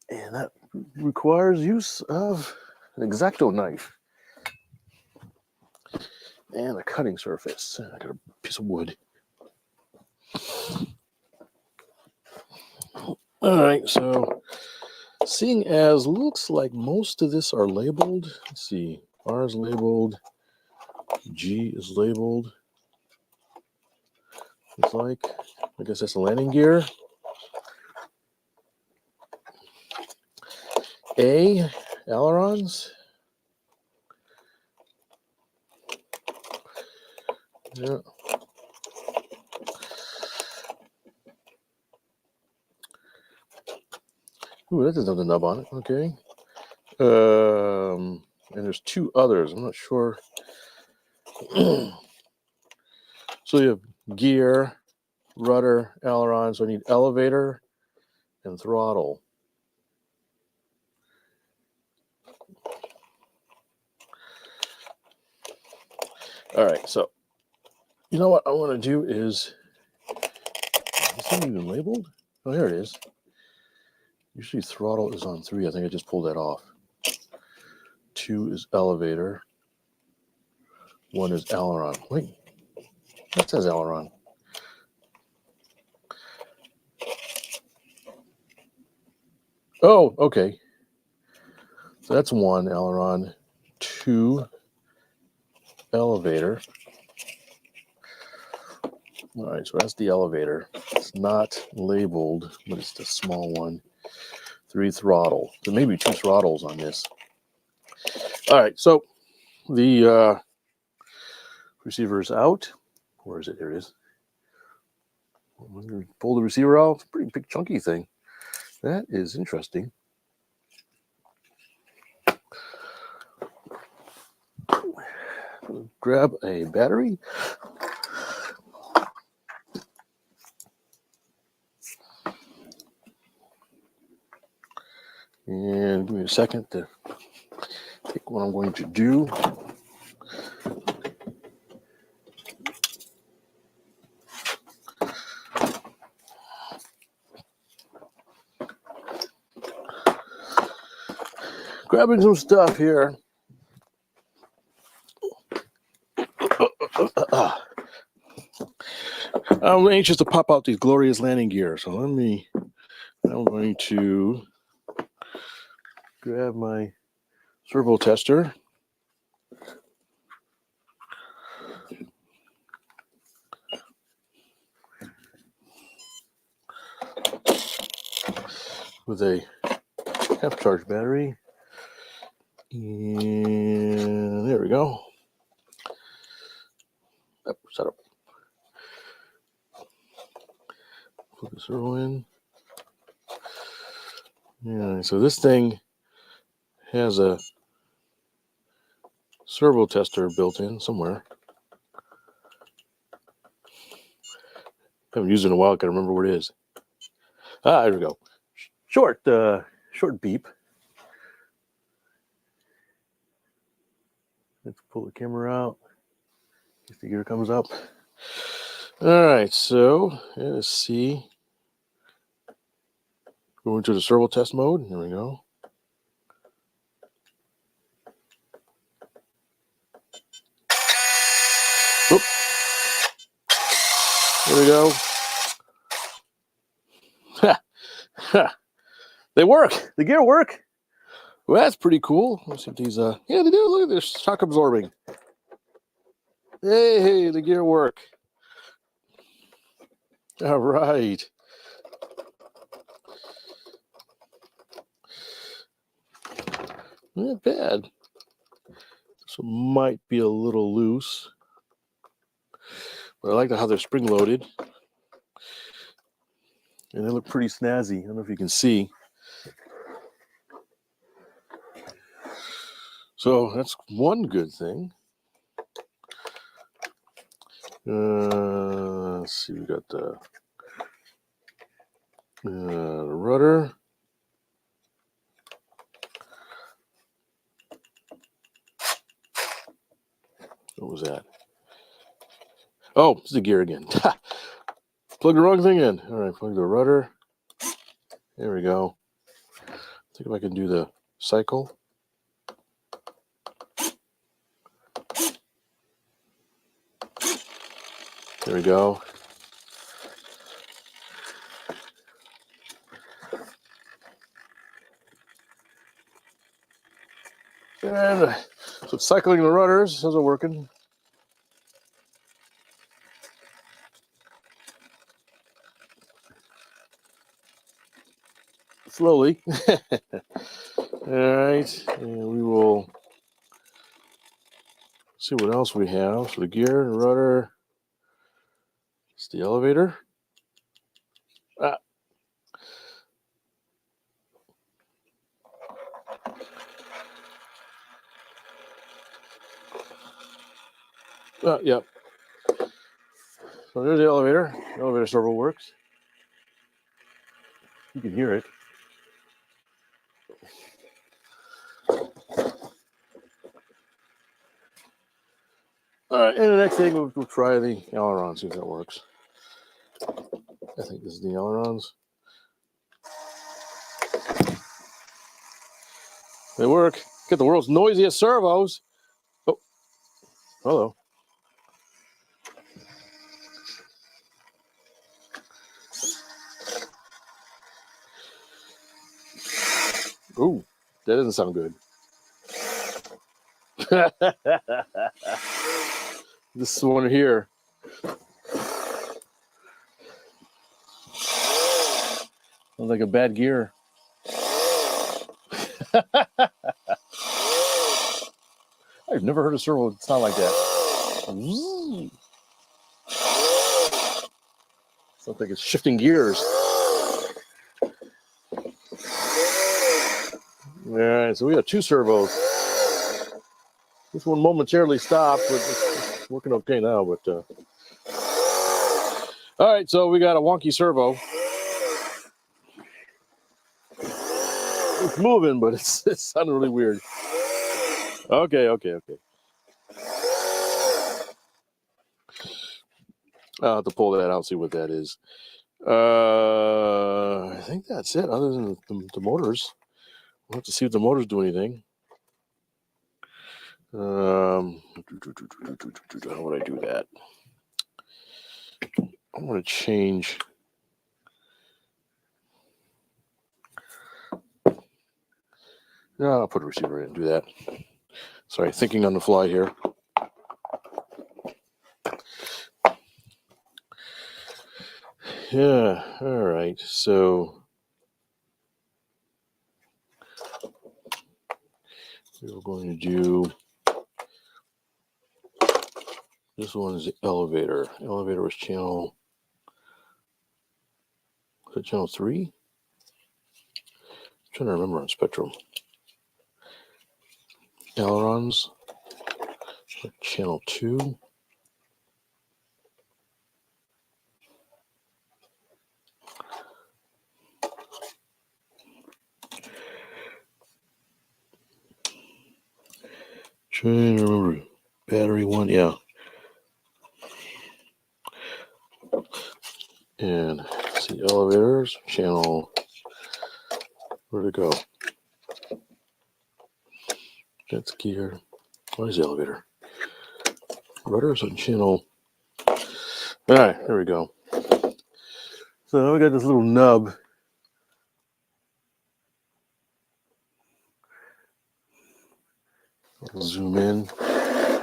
And that requires use of an X-Acto knife and a cutting surface. I got a piece of wood. All right, so seeing as looks like most of this are labeled, let's see, R is labeled, G is labeled. Looks like. I guess that's a landing gear. A, ailerons. Yeah. Ooh, that doesn't have the nub on it. Okay. And there's two others. I'm not sure. So you have gear, rudder, aileron. So I need elevator and throttle. All right. So you know what I want to do is this not even labeled? Oh, here it is. Usually throttle is on 3. I think I just pulled that off. 2 is elevator. 1 is aileron. Wait, that says aileron. Oh, okay. So that's 1 aileron, 2 elevator. All right, so that's the elevator. It's not labeled, but it's the small one. 3 throttle. There may be 2 throttles on this. All right, so the receiver is out. Where is it? Here it is. Pull the receiver out. It's a pretty big, chunky thing. That is interesting. Grab a battery. And give me a second to take what I'm going to do. Grabbing some stuff here. I'm anxious to pop out these glorious landing gear. So I'm going to grab my servo tester. With a half charge battery. And there we go. Set up. Put the servo in. Yeah, so this thing has a servo tester built in somewhere. I haven't used it in a while. I can't remember where it is. Ah, there we go. Short beep. Let's pull the camera out. If the gear comes up. All right, so let's see. Go into the servo test mode. There we go. Oop. There we go. They work. The gear work. Well, that's pretty cool. Let's see if these. Yeah, they do. Look at this. Shock absorbing. Hey, the gear work. All right. Not bad. So might be a little loose. But I like how they're spring loaded. And they look pretty snazzy. I don't know if you can see. So that's one good thing. Let's see, we got the rudder. What was that? Oh, it's the gear again. Plug the wrong thing in. All right, plug the rudder. There we go. See if I can do the cycle. There we go. And so cycling the rudders. How's it working? slowly. All right, and we will see what else we have. So the gear, rudder, it's the elevator. Ah. Yep. So there's the elevator. The elevator servo works. You can hear it. All right, and the next thing we'll try the aileron, see if that works. I think this is the ailerons. They work. Get the world's noisiest servos. Oh, hello. Ooh, that doesn't sound good. This one here. Sounds like a bad gear. I've never heard a servo sound like that. Sounds like it's shifting gears. All right, so we have two servos. This one momentarily stopped, but it's working okay now. But all right, so we got a wonky servo. It's moving, but it's sounding really weird. Okay. I'll have to pull that out and see what that is. I think that's it. Other than the motors, we'll have to see if the motors do anything. How would I do that? I want to change. No, I'll put a receiver in and do that. Sorry, thinking on the fly here. Yeah, all right. So we're going to do this one is the elevator. Elevator was channel. Is it channel 3? I'm trying to remember on Spectrum. Ailerons, channel 2. Trying to remember. Battery 1, yeah. And let's see, elevators, channel. Where'd it go? That's gear. What is the elevator? Rudders on channel. All right, there we go. So now we got this little nub. I'll zoom in. I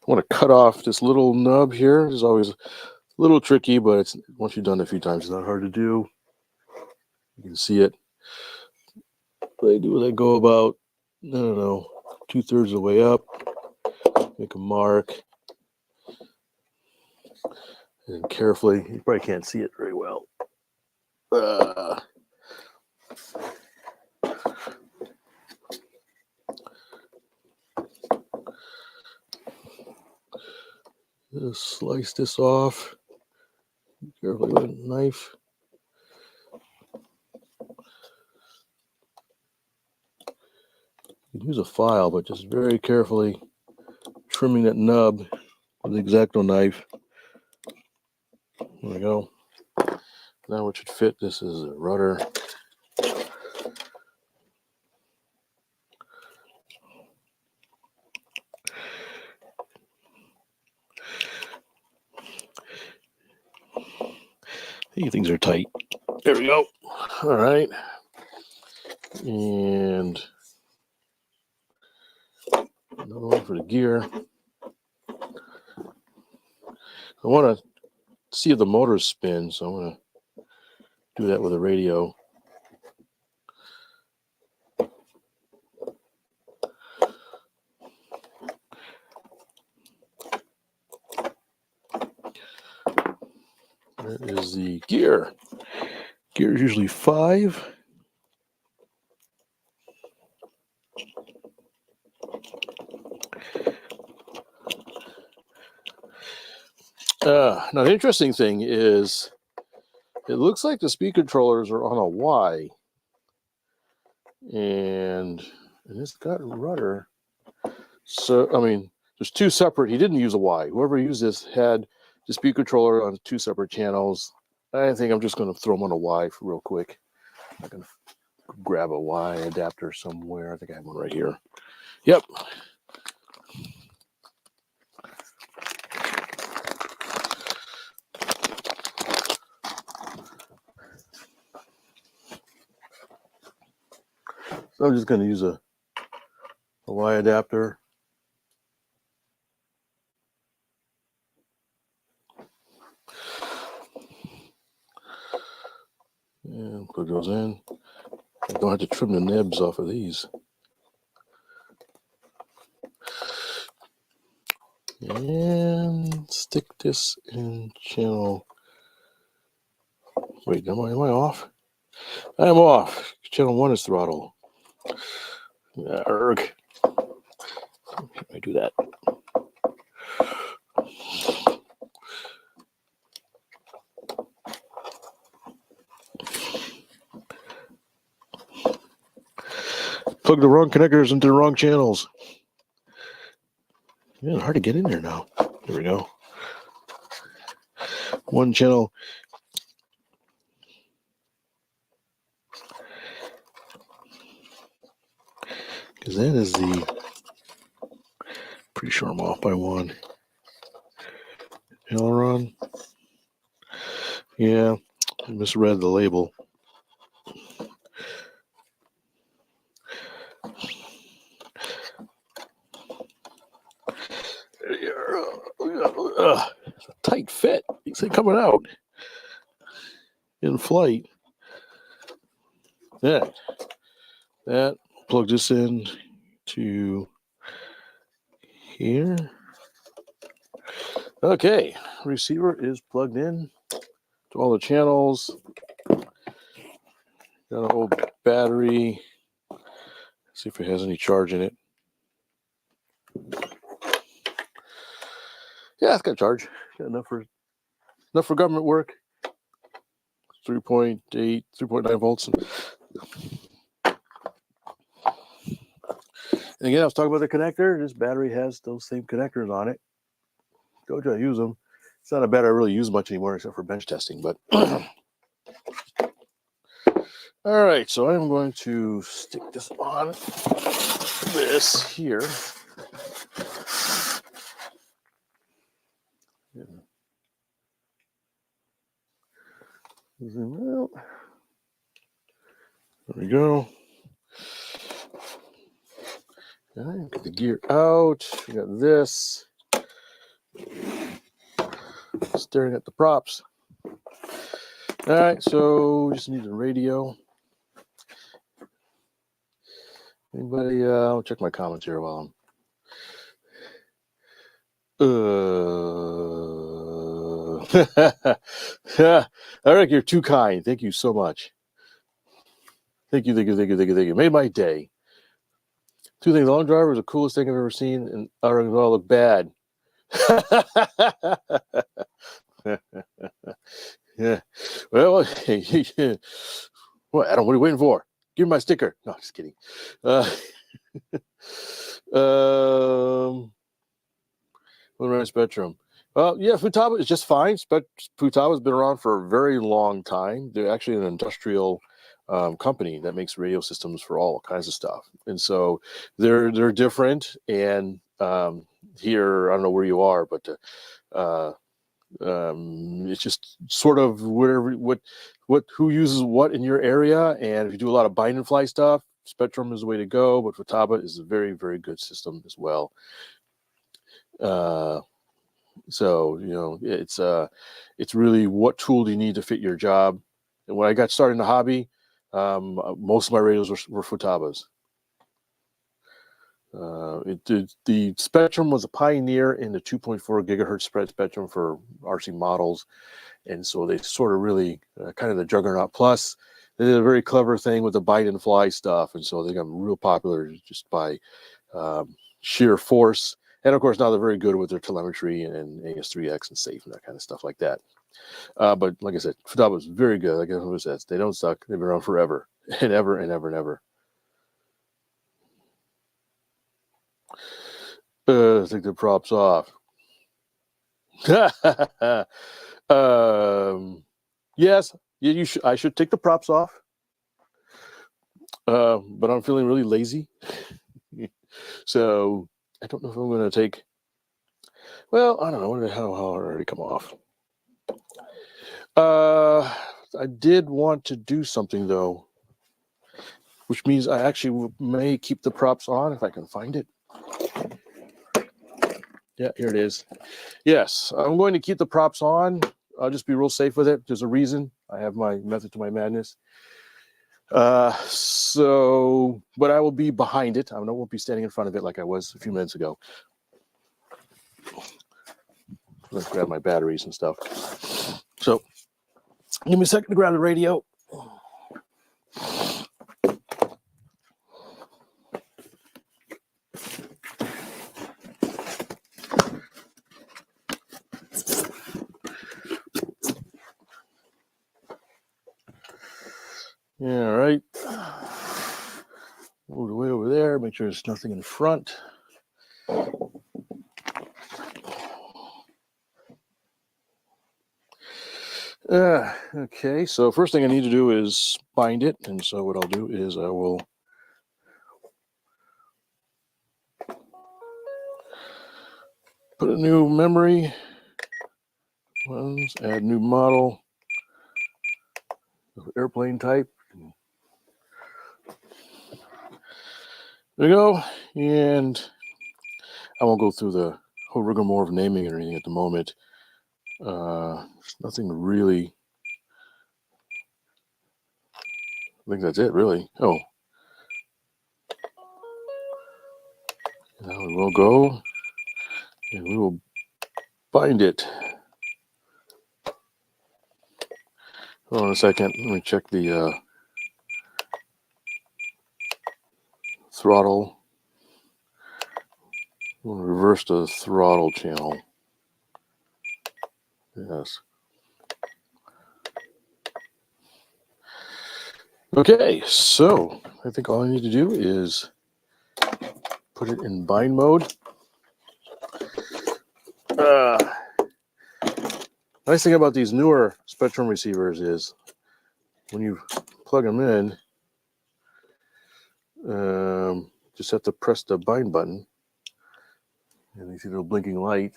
want to cut off this little nub here. It's always a little tricky, but it's once you've done it a few times, it's not hard to do. You can see it. What I do is I go about, I don't know, 2/3 of the way up, make a mark, and carefully, you probably can't see it very well. Just slice this off. Carefully with a knife. You can use a file, but just very carefully trimming that nub with the X-Acto knife. There we go. Now it should fit. This is a rudder. These things are tight. There we go. All right. And another one for the gear. I want to see if the motors spin, so I'm going to do that with a radio. That is the gear. Gear is usually 5. Now, the interesting thing is it looks like the speed controllers are on a Y. And it's got rudder. So, I mean, there's 2 separate. He didn't use a Y. Whoever used this had the speed controller on 2 separate channels. I think I'm just going to throw them on a Y real quick. I can grab a Y adapter somewhere. I think I have one right here. Yep. So I'm just going to use a Y adapter. And plug those in. I don't have to trim the nibs off of these. And stick this in channel. Wait, am I off? I'm off. Channel 1 is throttle. Arg. I do that. Plug the wrong connectors into the wrong channels. Yeah, hard to get in there now. There we go. One channel. Because that is the... Pretty sure I'm off by 1. Aileron. Yeah, I misread the label. It's a tight fit. You see coming out in flight. Yeah, that plug this in to here. Okay, receiver is plugged in to all the channels. Got an old battery. See if it has any charge in it. Yeah, it's got charge. Got enough for government work. 3.8, 3.9 volts. And again, I was talking about the connector. This battery has those same connectors on it. Told you I use them. It's not a battery I really use much anymore except for bench testing. But all right, so I'm going to stick this on this here. Zoom out. There we go. Get the gear out. We got this. Staring at the props. All right, so we just need a radio. Anybody? I'll check my comments here while I'm. Eric, you're too kind. Thank you so much. Thank you. Made my day. 2 things. The long driver is the coolest thing I've ever seen, and I don't all look bad. Yeah. Well, what, Adam? What are you waiting for? Give me my sticker. No, just kidding. Spectrum. Well, yeah, Futaba is just fine. Futaba's been around for a very long time. They're actually an industrial company that makes radio systems for all kinds of stuff, and so they're different. And here, I don't know where you are, but it's just sort of who uses what in your area. And if you do a lot of bind and fly stuff, Spectrum is the way to go. But Futaba is a very, very good system as well. So it's really what tool do you need to fit your job. when I got started in the hobby, most of my radios were Futabas. The Spectrum was a pioneer in the 2.4 gigahertz spread spectrum for RC models, and so they sort of really kind of the juggernaut. Plus, they did a very clever thing with the bite and fly stuff, and so they got real popular just by sheer force. And of course, now they're very good with their telemetry and AS3X and safe and that kind of stuff like that. But like I said, Futaba was very good. Like everyone says, they don't suck. They've been around forever and ever and ever and ever. Take the props off. Yes, you should. I should take the props off. But I'm feeling really lazy, so I don't know if I'm going to take. Well, I don't know how it already come off. I did want to do something though, which means I actually may keep the props on if I can find it. Yeah, here it is. Yes, I'm going to keep the props on. I'll just be real safe with it. There's a reason. I have my method to my madness. But I will be behind it. I won't be standing in front of it like I was a few minutes ago. Let's grab my batteries and stuff. So, give me a second to grab the radio. Yeah, all right. Move the way over there. Make sure there's nothing in front. Okay, so first thing I need to do is bind it. And so what I'll do is I will put a new memory. Add new model. Airplane type. There we go. And I won't go through the whole rigmarole of naming or anything at the moment. Nothing really. I think that's it, really. Oh. Now we will go and we will bind it. Hold on a second. Let me check the throttle. We'll reverse the throttle channel. Yes. Okay, so I think all I need to do is put it in bind mode. Nice thing about these newer Spectrum receivers is when you plug them in, just have to press the bind button, and you see the blinking light,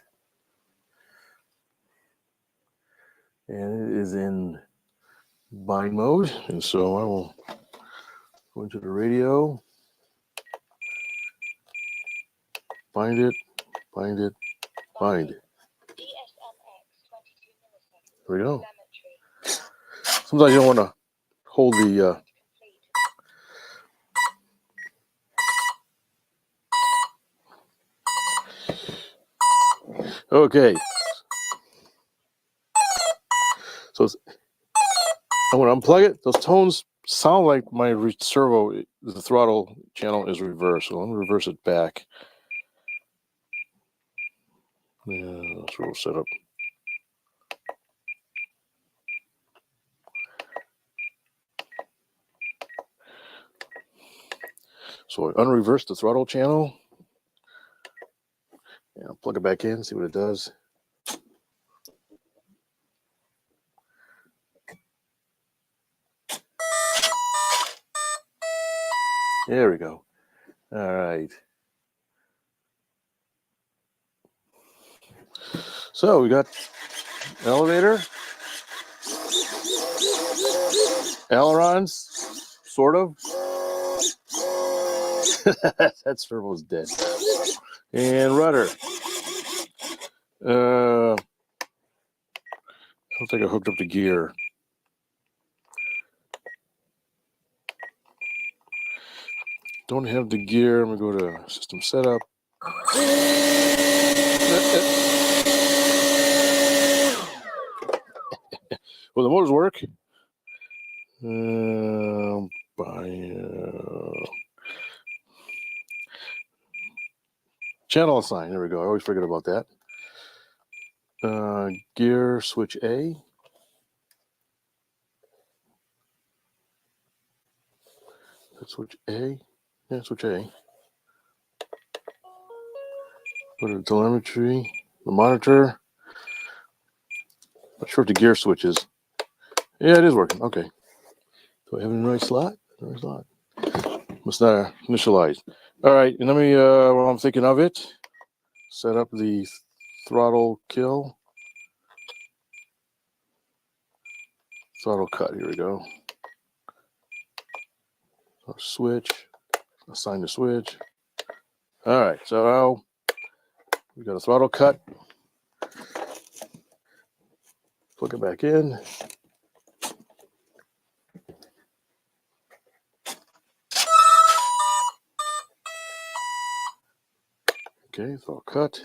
and it is in bind mode. And so I will go into the radio, bind it, bind it, bind. There we go. Sometimes you don't want to hold the okay. So I'm going to unplug it. Those tones sound like my servo, the throttle channel is reversed. So I'm going to reverse it back. Yeah, that's real setup. So I unreverse the throttle channel. Yeah, I'll plug it back in, see what it does. There we go. All right. So we got elevator, ailerons, sort of. That servo's dead. And rudder. I don't think I hooked up the gear. Don't have the gear. I'm going to go to system setup. Will the motors work? Channel assign. There we go. I always forget about that. Gear switch A. Switch A. Yeah, switch A. Go to telemetry. The monitor. Not sure if the gear switches. Yeah, it is working. Okay. Do I have it in the right slot? The right slot. Must not initialize. All right, and let me, while I'm thinking of it, set up the throttle kill. Throttle cut. Here we go. Switch. Assign the switch. All right, so now we got a throttle cut. Plug it back in. Okay, throttle cut.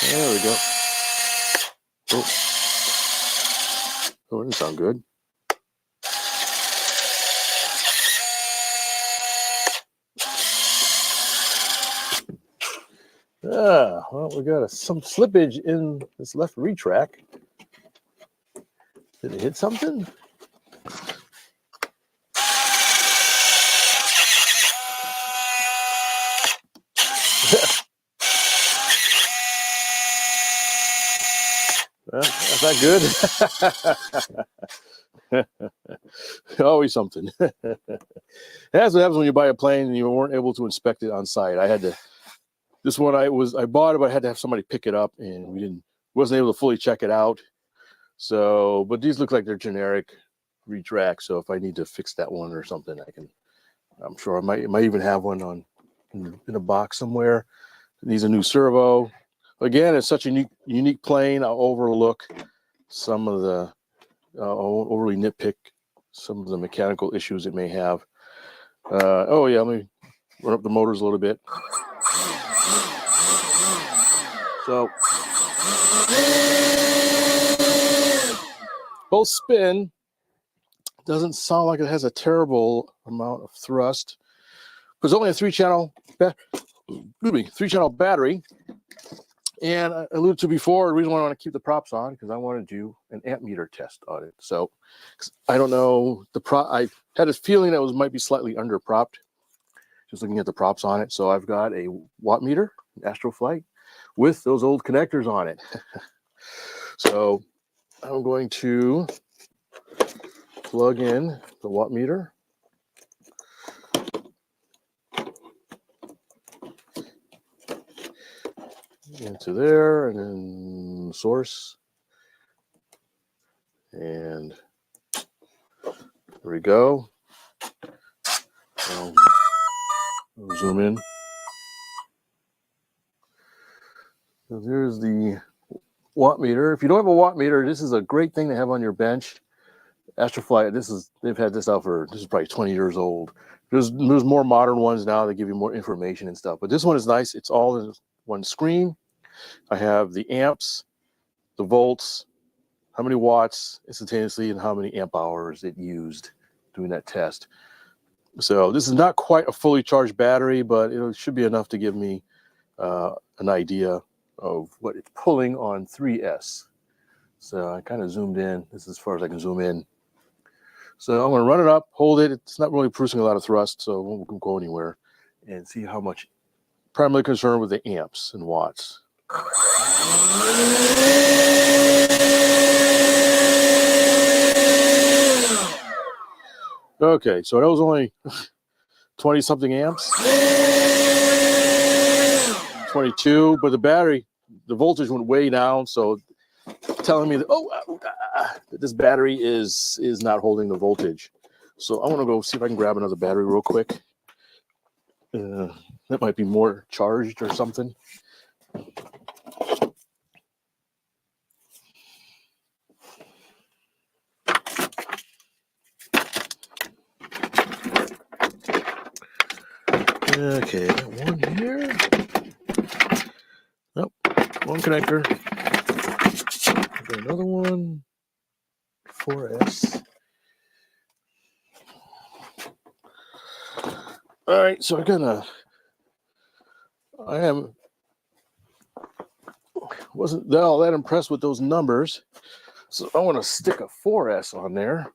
There we go. Oh, that didn't sound good. Well, we got some slippage in this left retract. Did it hit something? Well, that's not good. Always something. That's what happens when you buy a plane and you weren't able to inspect it on site. I had to. This one I bought it, but I had to have somebody pick it up, and wasn't able to fully check it out. So, but these look like they're generic retracts. So if I need to fix that one or something, I'm sure I might even have one in a box somewhere. It needs a new servo. Again, it's such a unique plane. I'll overlook some of the overly nitpick some of the mechanical issues it may have. Oh yeah, let me run up the motors a little bit. So both spin. Doesn't sound like it has a terrible amount of thrust. There's only a three-channel battery. And I alluded to before, the reason why I want to keep the props on because I want to do an amp meter test on it. So I don't know I had a feeling that it might be slightly under propped, just looking at the props on it. So I've got a watt meter, an HobbyView, with those old connectors on it. So I'm going to plug in the watt meter. Into there, and then source, and there we go. I'll zoom in. So there's the watt meter. If you don't have a watt meter, this is a great thing to have on your bench. HobbyView, they've had this out this is probably 20 years old. There's more modern ones now that give you more information and stuff, but this one is nice. It's all in one screen. I have the amps, the volts, how many watts instantaneously, and how many amp hours it used doing that test. So this is not quite a fully charged battery, but it should be enough to give me an idea of what it's pulling on 3S. So I kind of zoomed in. This is as far as I can zoom in. So I'm going to run it up, hold it. It's not really producing a lot of thrust, so it won't go anywhere, and see how much. Primarily concerned with the amps and watts. Okay, so that was only 20 something amps, 22, but the voltage went way down, so telling me that that this battery is not holding the voltage. So I want to go see if I can grab another battery real quick. That might be more charged or something. Okay, got one here. Nope, one connector. Got another one. 4S. All right, so wasn't all that impressed with those numbers, so I want to stick a 4S on there.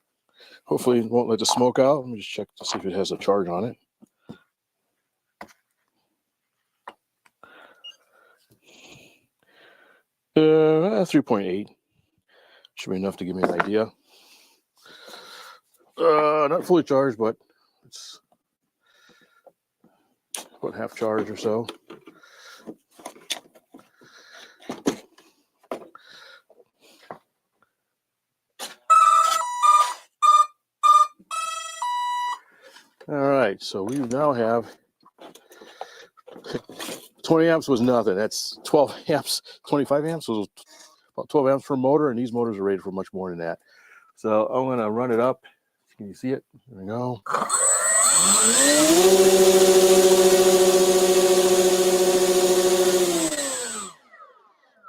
Hopefully it won't let the smoke out. Let me just check to see if it has a charge on it. 3.8 should be enough to give me an idea. Not fully charged, but it's about half charged or so. All right, so we now have 20 amps was nothing. That's 12 amps, 25 amps was about 12 amps per motor, and these motors are rated for much more than that. So I'm going to run it up. Can you see it? There we go.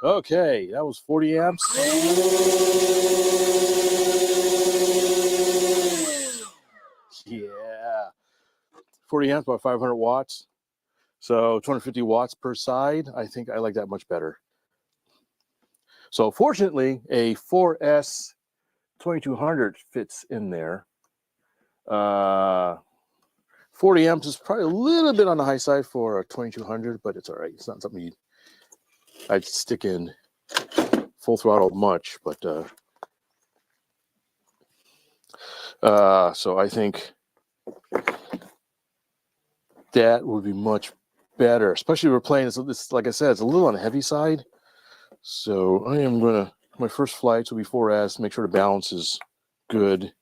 Okay, that was 40 amps. Yeah. 40 amps, about 500 watts. So 250 watts per side. I think I like that much better. So fortunately, a 4S 2200 fits in there. 40 amps is probably a little bit on the high side for a 2200, but it's all right. It's not something I'd stick in full throttle much, but so I think that would be much better, especially if we're playing this. Like I said, it's a little on the heavy side. So I am gonna, my first flights will be 4S. Make sure the balance is good.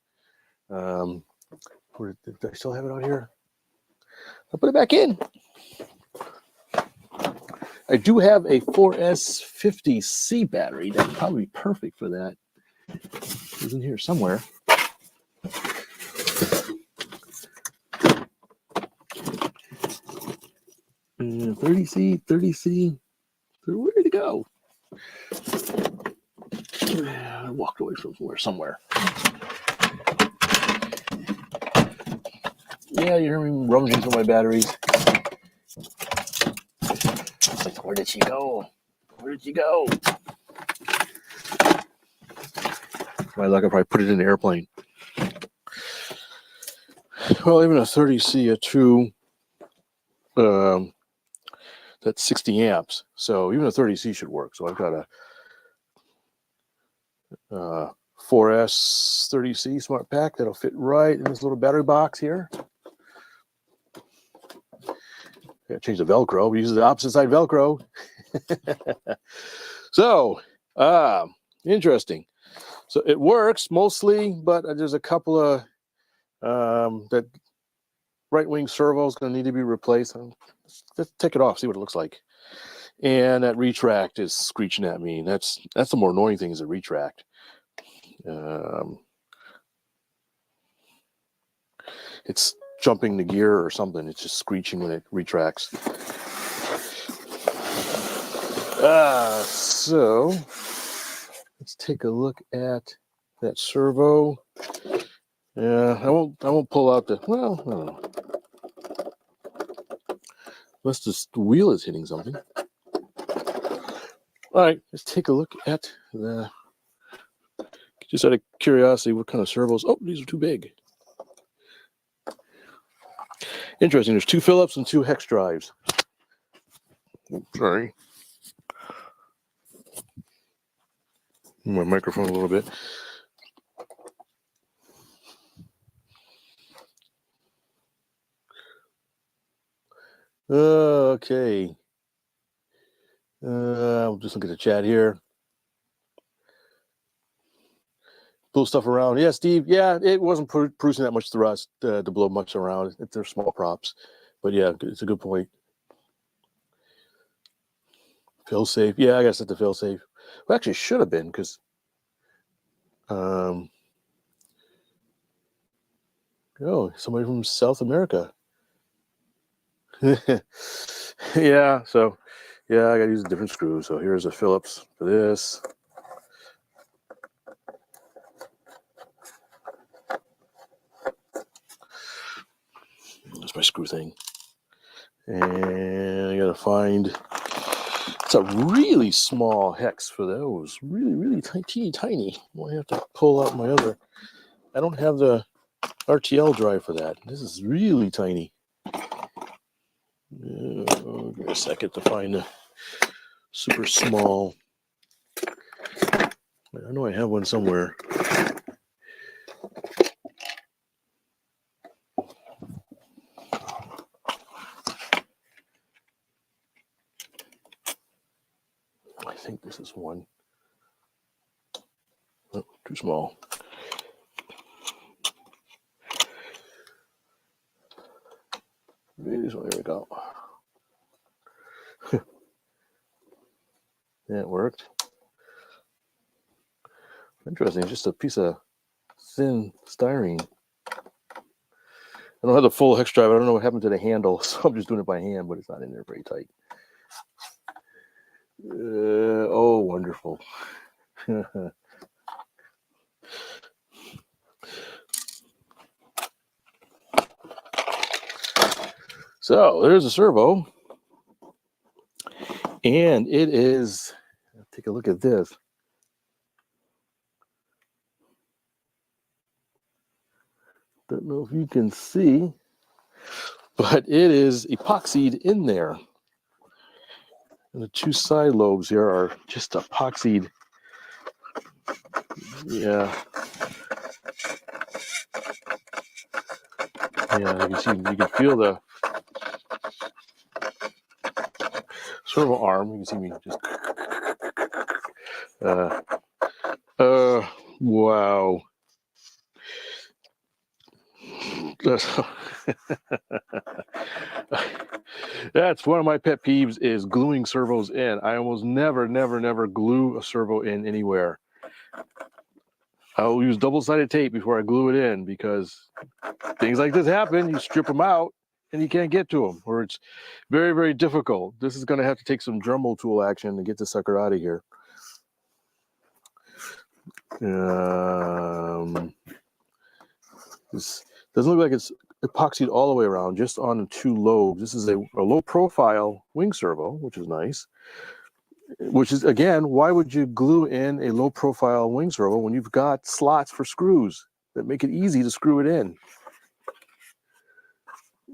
Did I still have it out here? I'll put it back in. I do have a 4S50C battery. That'd probably be perfect for that. It's in here somewhere. And 30C. Where did it go? I walked away from somewhere. Yeah, you hear me rummaging through my batteries. It's like, where did she go? Where did she go? My luck, I probably put it in the airplane. Well, even a 30C, a true, that's 60 amps. So even a 30C should work. So I've got a 4S 30C smart pack that'll fit right in this little battery box here. Gotta change the Velcro. We use the opposite side Velcro. So, interesting. So it works mostly, but there's a couple of that right wing servo is going to need to be replaced. Let's take it off, see what it looks like. And that retract is screeching at me. That's the more annoying thing, is the retract. It's jumping the gear or something. It's just screeching when it retracts. So let's take a look at that servo. Yeah, I won't pull out the, well, I don't know. Unless the wheel is hitting something. All right, let's take a look at the, just out of curiosity, what kind of servos. Oh, these are too big. Interesting. There's 2 Phillips and 2 hex drives. Sorry. My microphone a little bit. Okay. I'll just look at the chat here. Pull stuff around. Yeah, Steve. Yeah, it wasn't producing that much thrust to blow much around. They're small props. But yeah, it's a good point. Fail safe. Yeah, I gotta set the fail safe. Well, actually, it should have been, because oh, somebody from South America. Yeah, so yeah, I gotta use a different screw. So here's a Phillips for this. That's my screw thing. And I gotta find, it's a really small hex for those. Really, really tiny. I have to pull out my other. I don't have the RTL drive for that. This is really tiny. Give me a second to find a super small. I know I have one somewhere. I think this is one. Oh, too small. Maybe this one. There we go. Yeah, it worked. Interesting. It's just a piece of thin styrene. I don't have the full hex drive. I don't know what happened to the handle, so I'm just doing it by hand, but it's not in there very tight. Oh, wonderful. So there's a servo, and it is, take a look at this. Don't know if you can see, but it is epoxied in there. And the two side lobes here are just epoxied. Yeah. Yeah, you can see, you can feel the servo arm. You can see me just. Wow. That's one of my pet peeves is gluing servos in. I almost never glue a servo in anywhere. I'll use double-sided tape before I glue it in because things like this happen. You strip them out and you can't get to them, or it's very difficult. This is going to have to take some Dremel tool action to get this sucker out of here. This doesn't look like it's epoxied all the way around, just on the two lobes. This is a low profile wing servo, which is nice. Which is, again, why would you glue in a low profile wing servo when you've got slots for screws that make it easy to screw it in?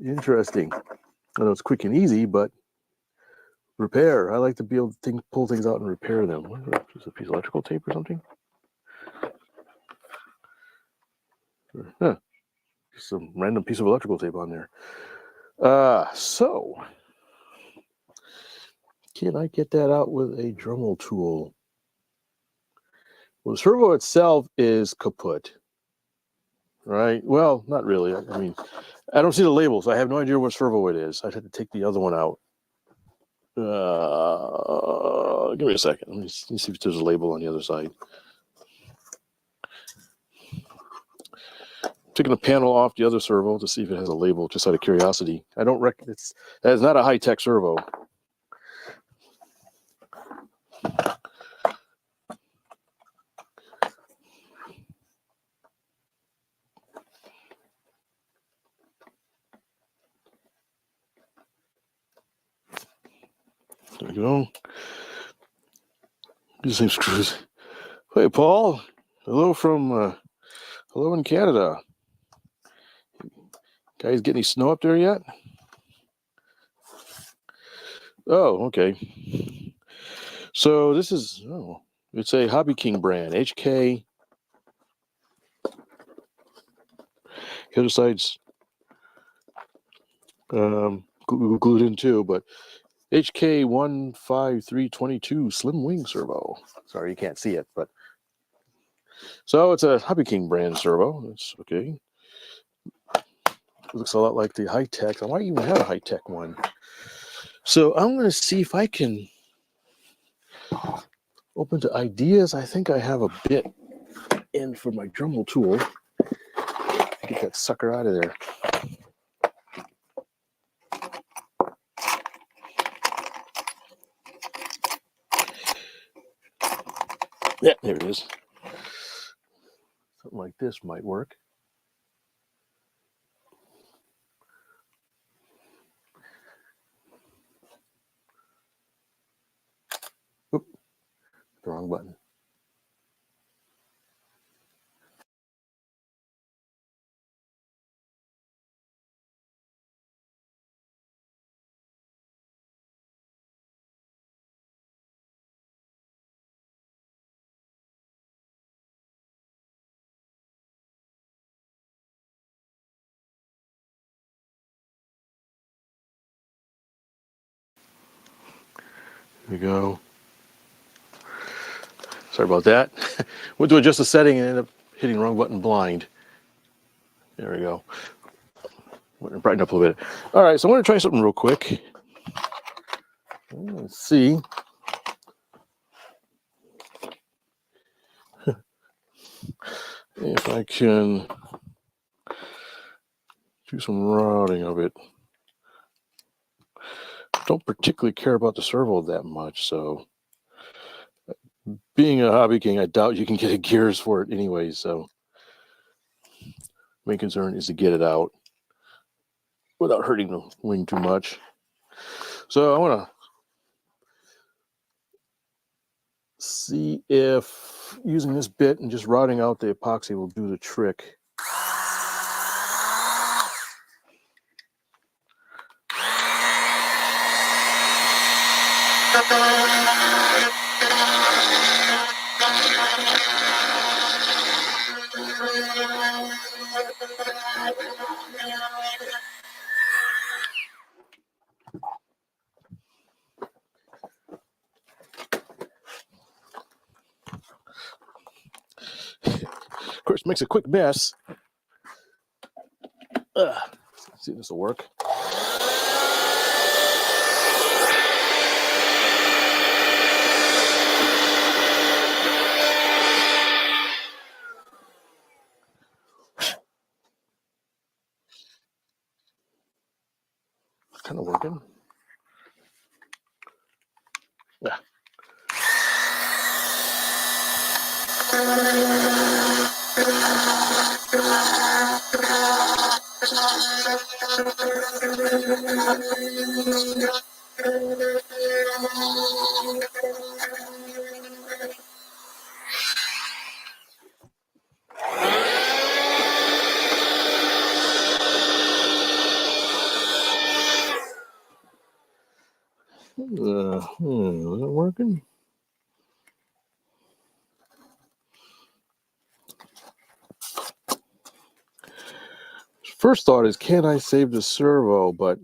Interesting. I know it's quick and easy, but repair. I like to be able to pull things out and repair them. What is that? Just a piece of electrical tape or something? Huh. Just some random piece of electrical tape on there. So can I get that out with a Dremel tool? Well, the servo itself is kaput, right? Well, not really. I mean, I don't see the labels. I have no idea what servo it is. I'd have to take the other one out. Give me a second. Let me see if there's a label on the other side. Taking the panel off the other servo to see if it has a label, just out of curiosity. I don't reckon that is not a high-tech servo. There we go. The same screws. Hey, Paul. Hello from hello in Canada. Guys, get any snow up there yet? Oh, okay. So this is, it's a Hobby King brand, HK. The other side's glued in too, but HK15322 Slim Wing Servo. Sorry, you can't see it, but so it's a Hobby King brand servo. That's okay. It looks a lot like the high-tech. I might even have a high-tech one. So I'm going to see if I can open to ideas. I think I have a bit in for my Dremel tool to get that sucker out of there. Yeah, there it is. Something like this might work. Oop, the wrong button. There we go. Sorry about that. Went to adjust the setting and ended up hitting the wrong button blind. There we go. Want to brighten up a little bit. All right, so I'm going to try something real quick. Let's see. If I can do some routing of it. Don't particularly care about the servo that much, so being a hobby king, I doubt you can get a gears for it anyway, so main concern is to get it out without hurting the wing too much. So I want to see if using this bit and just routing out the epoxy will do the trick. Of course, makes a quick mess. Let's see if this will work. Kind of working. Yeah. Is it working? First thought is, can I save the servo? But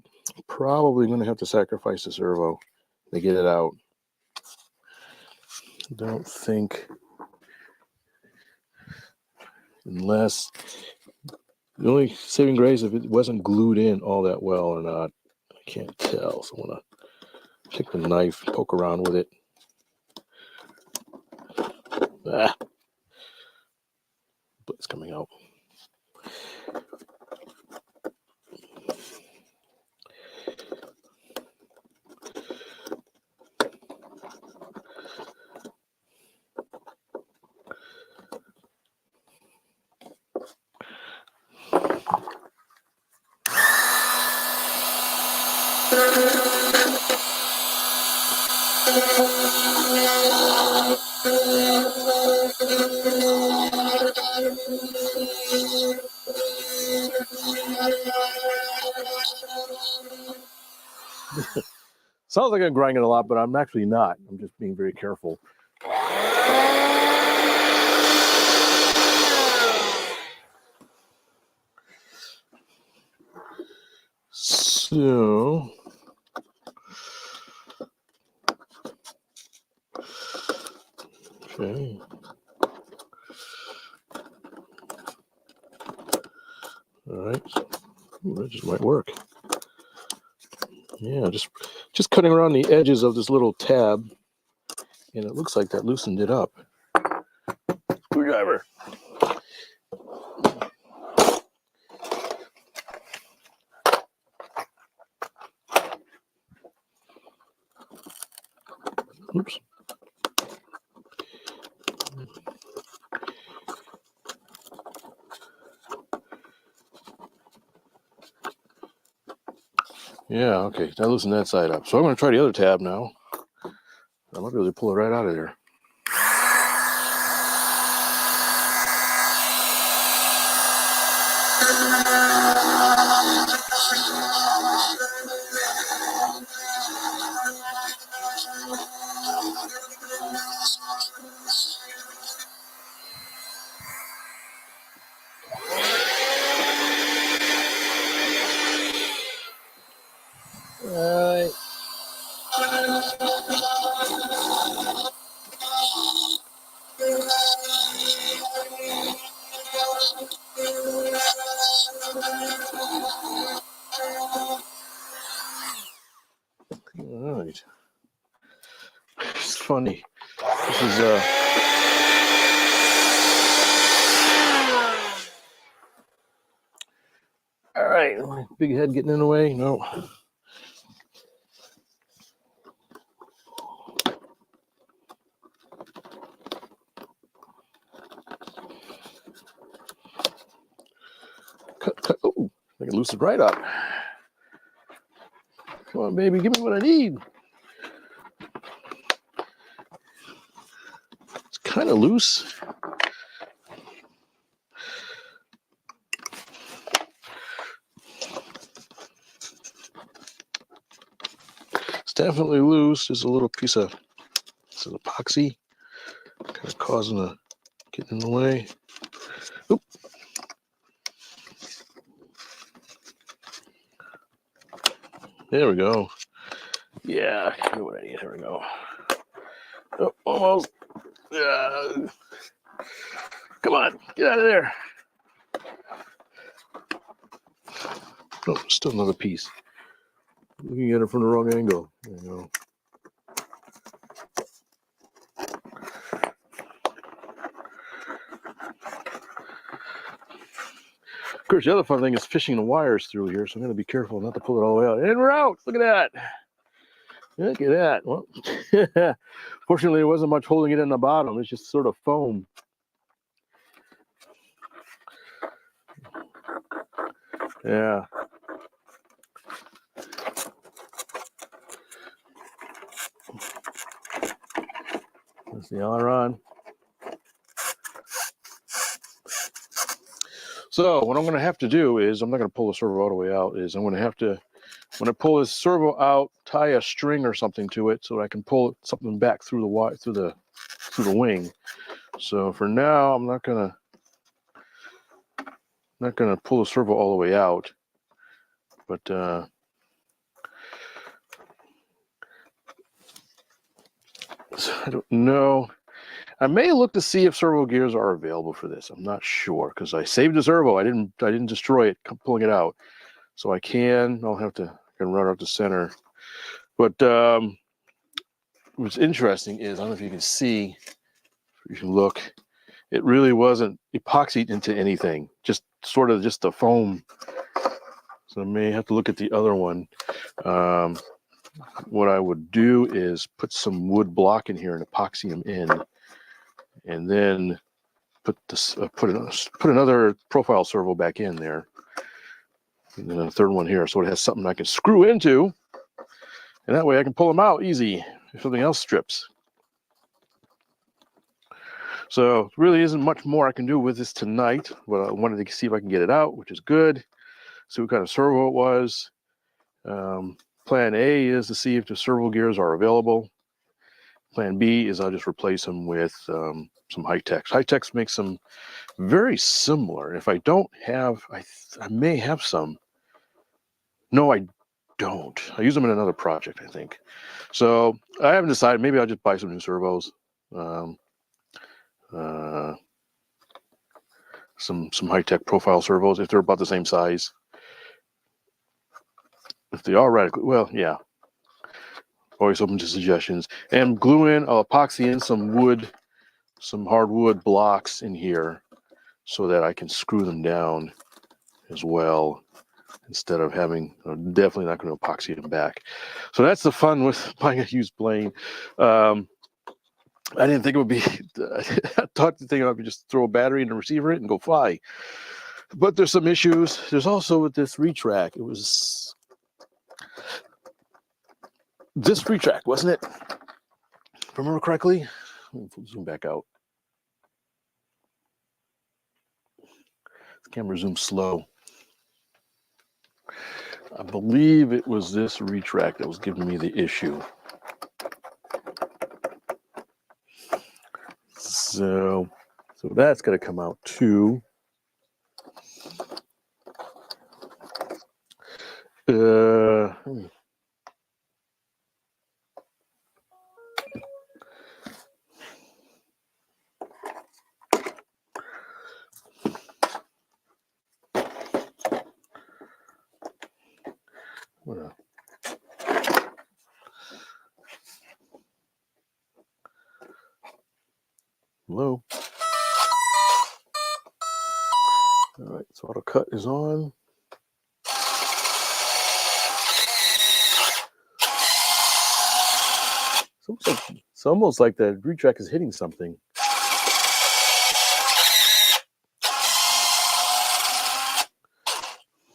probably going to have to sacrifice the servo to get it out. Don't think, unless the only saving grace if it wasn't glued in all that well or not. I can't tell, so I'm going to take the knife, poke around with it. Ah, but it's coming out. Sounds like I'm grinding a lot, but I'm actually not. I'm just being very careful. So, okay. All right. Ooh, that just might work. Yeah, just cutting around the edges of this little tab, and it looks like that loosened it up. Screwdriver. Oops. Yeah, okay. Now loosen that side up. So I'm going to try the other tab now. I might be able to pull it right out of there. All right. It's funny. This is all right. Big head getting in the way. No. Cut. Oh, I can loosen it right up. Come on, baby. Give me what I need. It's kind of loose. It's definitely loose. There's a little piece of epoxy kind of causing a get in the way. Oop. There we go. Yeah, I know what I need. There we go. Oh, almost. Come on, get out of there. Oh, still another piece. Looking at it from the wrong angle. There you go. Of course, the other fun thing is fishing the wires through here, so I'm going to be careful not to pull it all the way out. And we're out. Look at that. Look at that. Well, fortunately, there wasn't much holding it in the bottom. It's just sort of foam. Yeah. That's the aileron. So what I'm going to have to do is, I'm not going to pull the servo all the way out, is I'm going to have to, when I pull this servo out, tie a string or something to it so that I can pull something back through the wire, through the wing. So for now, I'm not going to pull the servo all the way out, but I don't know. I may look to see if servo gears are available for this. I'm not sure because I saved the servo. I didn't destroy it pulling it out, so I can. I'll have to I can run out the center. But what's interesting is, I don't know if you can see. If you can look, it really wasn't epoxied into anything. Just sort of just the foam. So I may have to look at the other one. What I would do is put some wood block in here and epoxy them in. And then put another profile servo back in there, and then a third one here, so it has something I can screw into, and that way I can pull them out easy if something else strips. So really isn't much more I can do with this tonight, but I wanted to see if I can get it out, which is good. See what kind of servo it was. Plan A is to see if the servo gears are available. Plan B is I'll just replace them with some Hi-Tecs. Hi-Tecs makes them very similar. If I don't have, I may have some. No, I don't. I use them in another project, I think. So I haven't decided. Maybe I'll just buy some new servos. Some Hi-Tech profile servos if they're about the same size. If they are radically, well, yeah. Always open to suggestions. And glue in, I'll epoxy in some wood, some hardwood blocks in here so that I can screw them down as well instead of having, definitely not going to epoxy them back. So that's the fun with buying a used plane. I didn't think it would be, I thought the thing I could just throw a battery in the receiver and go fly. But there's some issues. There's also with this retract, it was, this retract, wasn't it? If I remember correctly. Let me zoom back out. The camera zooms slow. I believe it was this retract that was giving me the issue. So that's got to come out too. Hello. All right, so auto cut is on. It's almost like the retract is hitting something.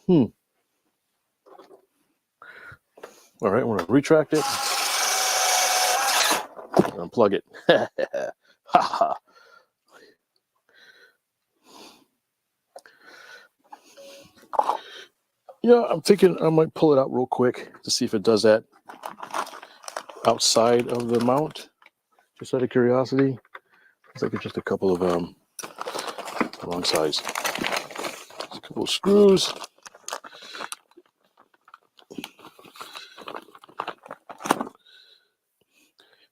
All right, I want to retract it. Unplug it. Yeah, I'm thinking I might pull it out real quick to see if it does that outside of the mount, just out of curiosity. It's like it's just a couple of wrong size. Just a couple of screws.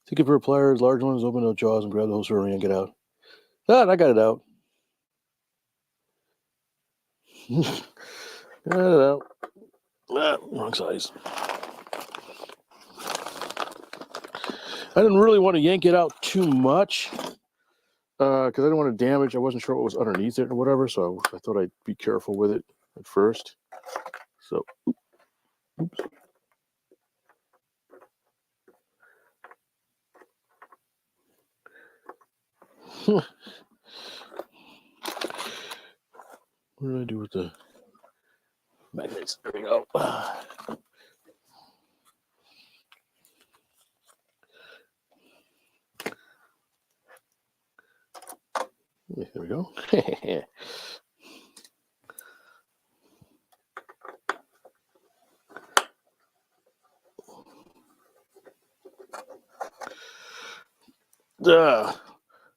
Take it for pliers, large ones, open those jaws and grab the whole story and get out. Ah, I got it out. Got it out. Ah, wrong size. I didn't really want to yank it out too much because I didn't want to damage. I wasn't sure what was underneath it or whatever, so I thought I'd be careful with it at first. So, oops. What did I do with the magnets? There we go. Yeah, there we go.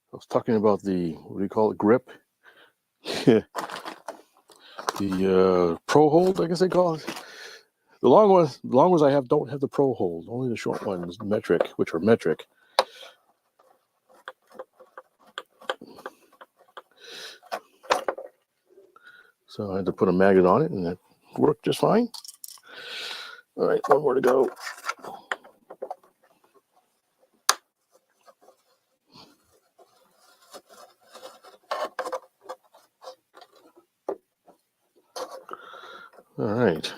I was talking about the, what do you call it, grip? The pro hold, I guess they call it. The long ones I have don't have the pro hold. Only the short ones, metric, which are metric. So I had to put a magnet on it, and it worked just fine. All right, one more to go. All right.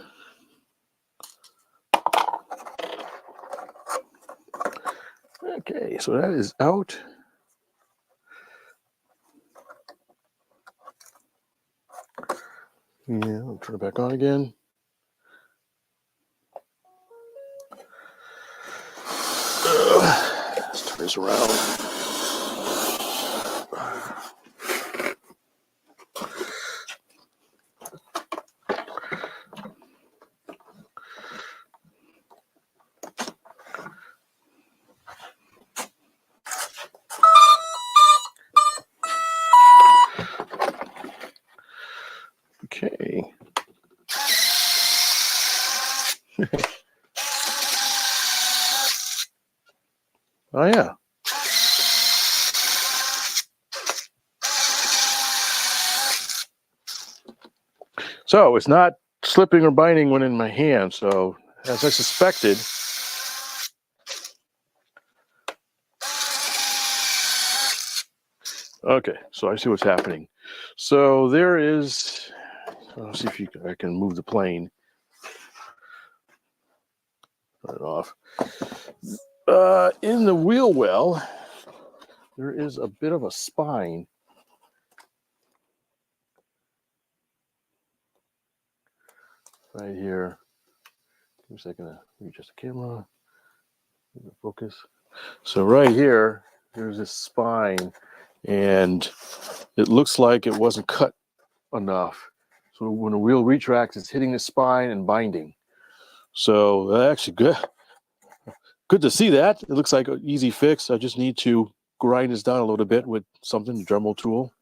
Okay, so that is out. Yeah, I'll turn it back on again. Let's turn this around. Okay. Oh, yeah. So it's not slipping or binding when in my hand. So as I suspected, okay, so I see what's happening. So there is, let's see if I can move the plane. Turn it off. In the wheel well, there is a bit of a spine. Right here. Give me a second to readjust the camera. Focus. So right here, there's this spine, and it looks like it wasn't cut enough. So when the wheel retracts, it's hitting the spine and binding. So actually good to see that. It looks like an easy fix. I just need to grind this down a little bit with something, the Dremel tool.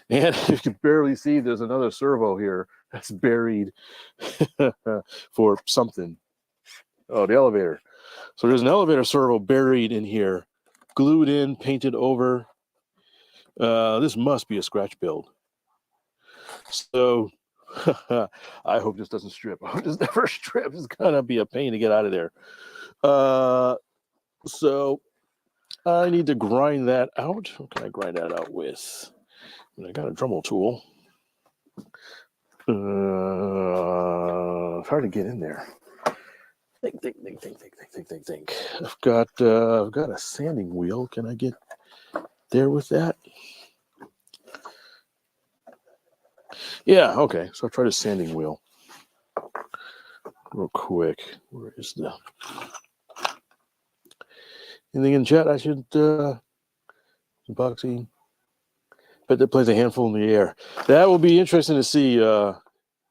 And you can barely see there's another servo here that's buried for something. Oh, the elevator. So there's an elevator servo buried in here, glued in, painted over. This must be a scratch build. So I hope this doesn't strip. I hope this never strips. It's gonna be a pain to get out of there. So I need to grind that out. What can I grind that out with? I got a Dremel tool. It's hard to get in there. Think. I've got a sanding wheel. Can I get there with that? Yeah, okay. So I'll try the sanding wheel real quick. Where is the anything in chat? I should epoxy. Bet that plays a handful in the air. That will be interesting to see,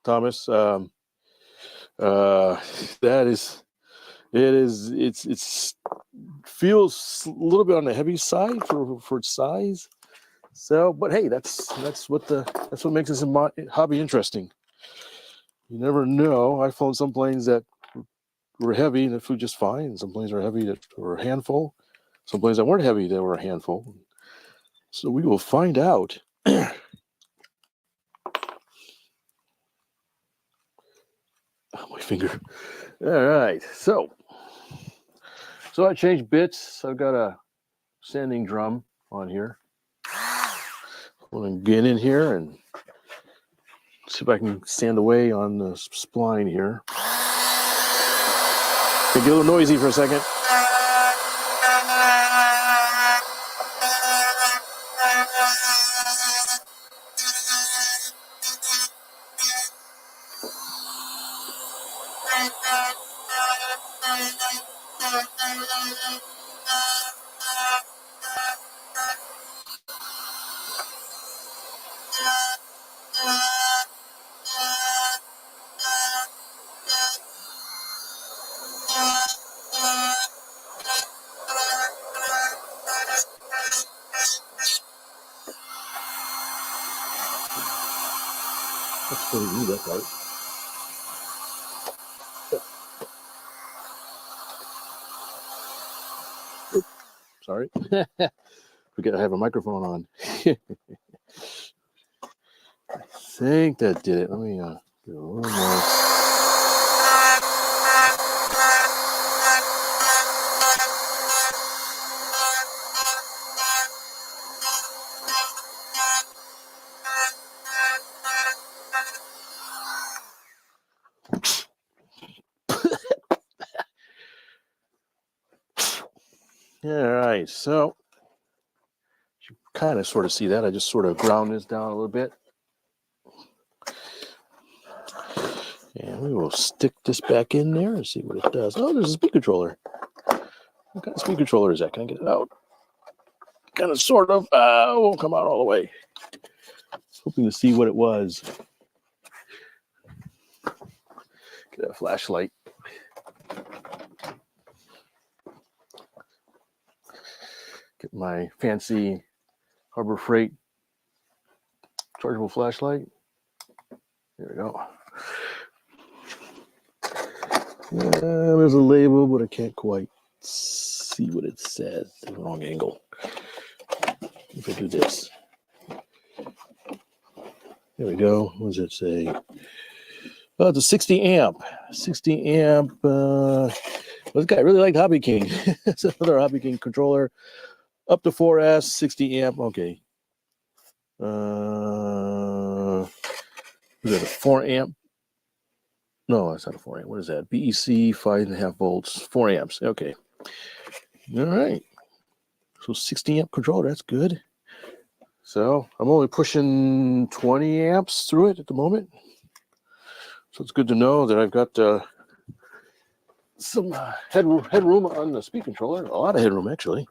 Thomas. That is, it's feels a little bit on the heavy side for its size. So, but hey, that's what makes this hobby interesting. You never know. I found some planes that were heavy that flew just fine. Some planes are heavy that were a handful. Some planes that weren't heavy that were a handful. So we will find out. My finger. All right. So I changed bits. I've got a sanding drum on here. I'm going to get in here and see if I can sand away on the spline here. Get a little noisy for a second. That's pretty neat, that part. Oops, sorry. Forget I have a microphone on. I think that did it. Let me do a little more. All right, so you kind of sort of see that. I just sort of ground this down a little bit. And we will stick this back in there and see what it does. Oh, there's a speed controller. What kind of speed controller is that? Can I get it out? Kind of, sort of. It won't come out all the way. Hoping to see what it was. Get a flashlight. Get my fancy Harbor Freight chargeable flashlight. There we go. There's a label, but I can't quite see what it says. The wrong angle. If I do this. There we go. What does it say? Oh, it's a 60 amp. 60 amp. This guy really liked Hobby King. It's another Hobby King controller. Up to 4S, 60 amp. Okay. Is that a 4 amp? No, that's not a 4 amp. What is that? BEC 5.5 volts, 4 amps. Okay. All right. So 60 amp controller. That's good. So I'm only pushing 20 amps through it at the moment. So it's good to know that I've got some headroom on the speed controller. A lot of headroom, actually.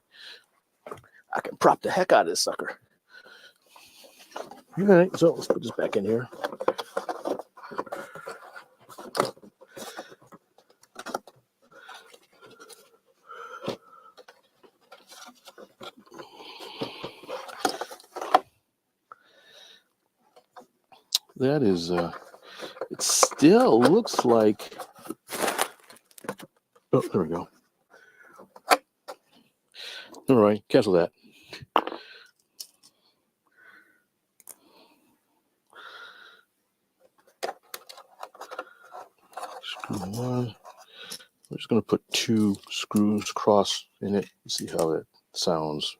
I can prop the heck out of this sucker. All right, so let's put this back in here. That is, it still looks like, oh, there we go. All right, cancel that. Screw one. I'm just going to put 2 screws across in it and see how it sounds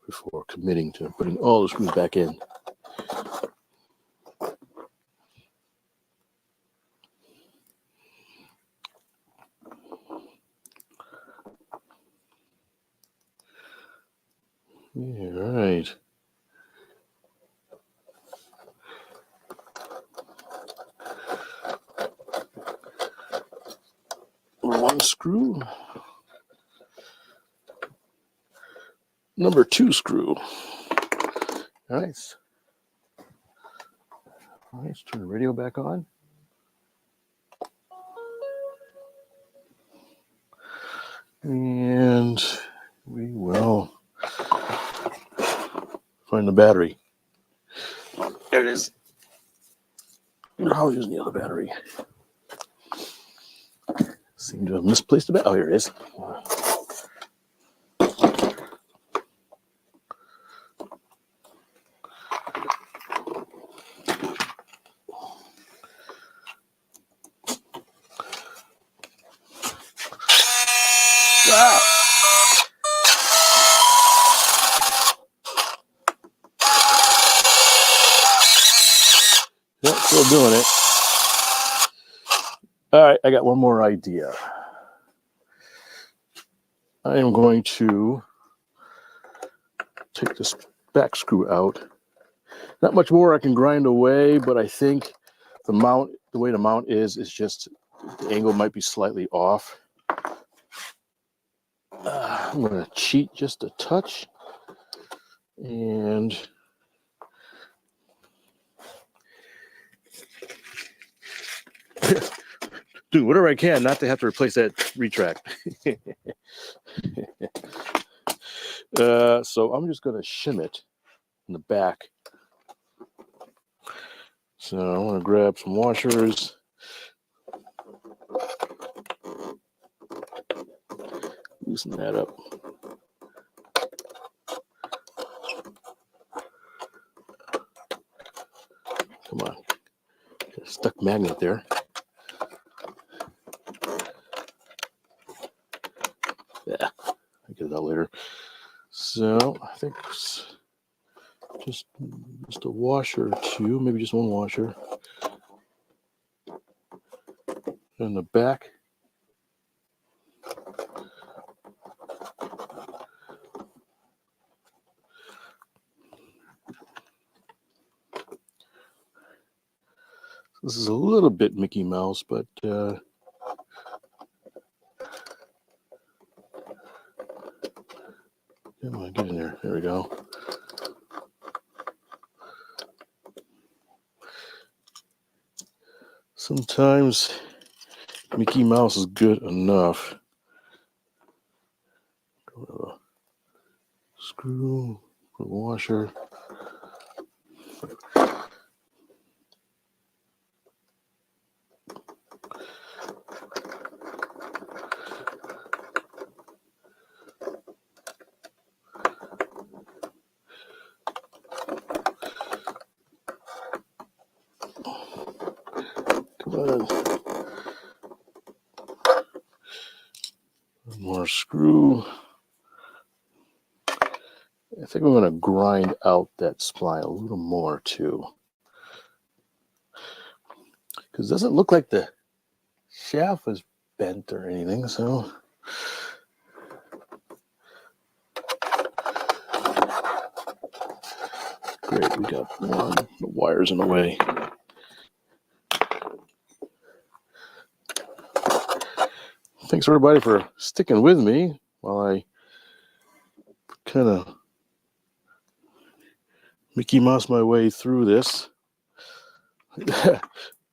before committing to putting all the screws back in. Yeah, all right. One screw. Number 2 screw. Nice. All right, let's turn the radio back on. And we will find the battery. There it is. I'll use the other battery. Seem to have misplaced the battery. Oh, here it is. Ah! Yep, still doing it. All right, I got one more idea. I am going to take this back screw out. Not much more I can grind away, but I think the way the mount is just the angle might be slightly off. I'm going to cheat just a touch and do whatever I can not to have to replace that retract. So I'm just going to shim it in the back. So I want to grab some washers. Loosen that up. Come on. Got a stuck magnet there. Yeah, I'll get it out later. So I think it's just a washer or 2, maybe just 1 washer. In the back. This is a little bit Mickey Mouse, but come on, get in there. There we go. Sometimes Mickey Mouse is good enough. Screw, put a washer. Come on. One more screw. I think I'm going to grind out that spline a little more too. Because it doesn't look like the shaft was bent or anything, so. Great, we got one. The wire's in the way. thanks everybody for sticking with me while I kind of Mickey Mouse my way through this. I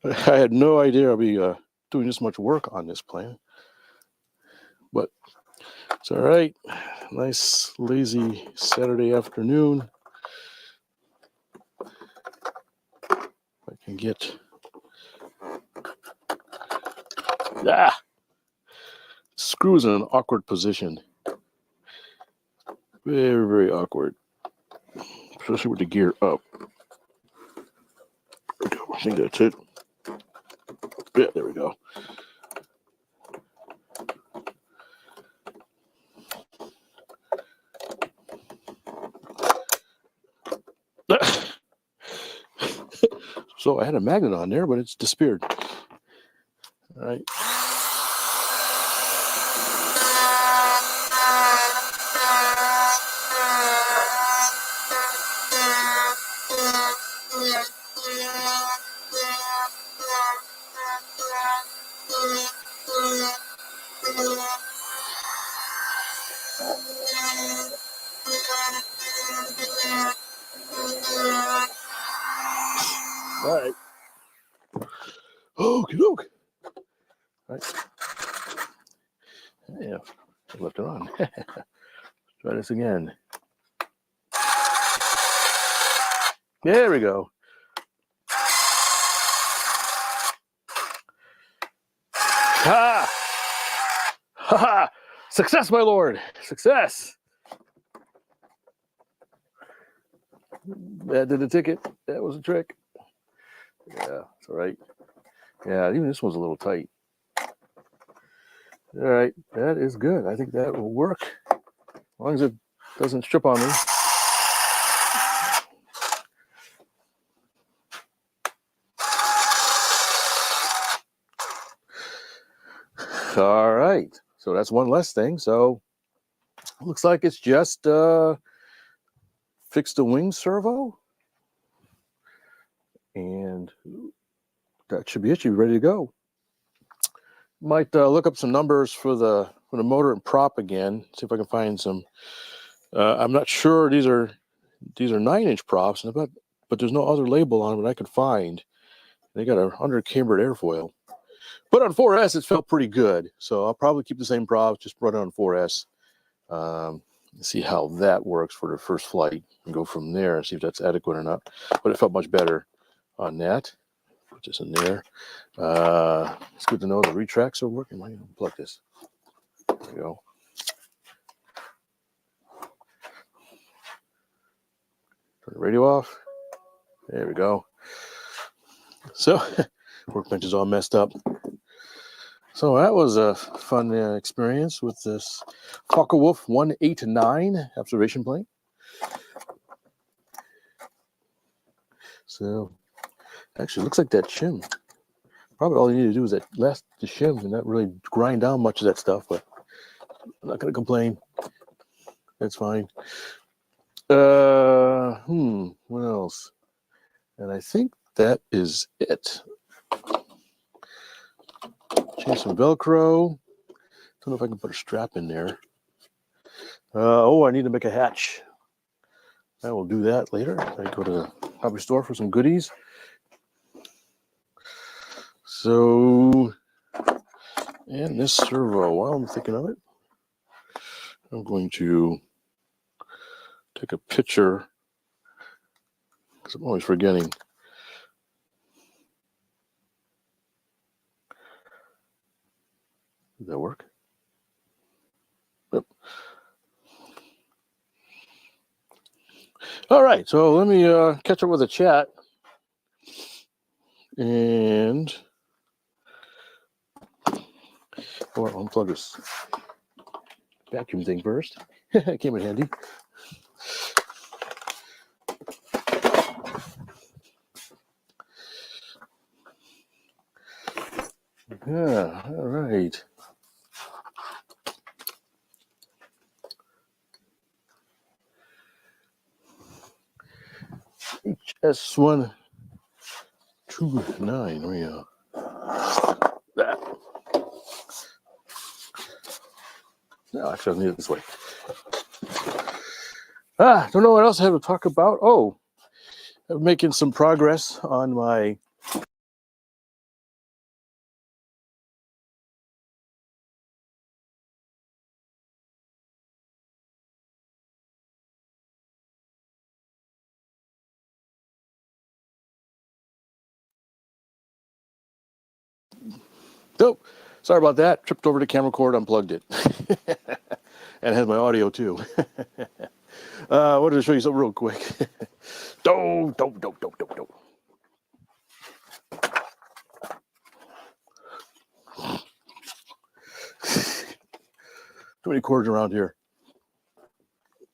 had no idea I'd be doing this much work on this plan, but it's all right. Nice lazy Saturday afternoon. I can get screws in an awkward position. Very, very awkward, especially with the gear up. There we go. I think that's it. Yeah, there we go. So I had a magnet on there, but it's disappeared. All right. All right. Oh, look. All right. Yeah, I left it on. Try this again. There we go. Ha! Ha ha! Success, my lord! Success! That did the ticket. That was a trick. Yeah, it's all right. Yeah, even this one's a little tight. All right, that is good. I think that will work. As long as it doesn't strip on me. All right, so that's one less thing. So looks like it's just fix the wing servo, and that should be it. Should be ready to go. Might look up some numbers for the motor and prop again. See if I can find some. I'm not sure these are 9-inch props, but there's no other label on them that I could find. They got a under cambered airfoil. But on 4S, it felt pretty good. So I'll probably keep the same props, just run it on 4S. See how that works for the first flight and go from there and see if that's adequate or not. But it felt much better on that. Put this in there. It's good to know the retracts are working. I can unplug this. There we go. Turn the radio off. There we go. So, Workbench is all messed up. So that was a fun experience with this Focke-Wulf 189 observation plane. So, actually, looks like that shim. Probably all you need to do is the shim and not really grind down much of that stuff, but I'm not going to complain. That's fine. What else? And I think that is it. Change some Velcro. Don't know if I can put a strap in there. I need to make a hatch. I will do that later. I go to the hobby store for some goodies. So, and this servo, while I'm thinking of it, I'm going to take a picture because I'm always forgetting. Does that work? Yep. All right, so let me catch up with the chat. And I'll unplug this vacuum thing first. It came in handy. Yeah, all right. HS129. That. No, actually, I'll need it this way. Don't know what else I have to talk about. Oh, I'm making some progress on my oh, sorry about that. Tripped over the camera cord, unplugged it. And it has my audio too. Wanted to show you something real quick. Don't. Too many cords around here.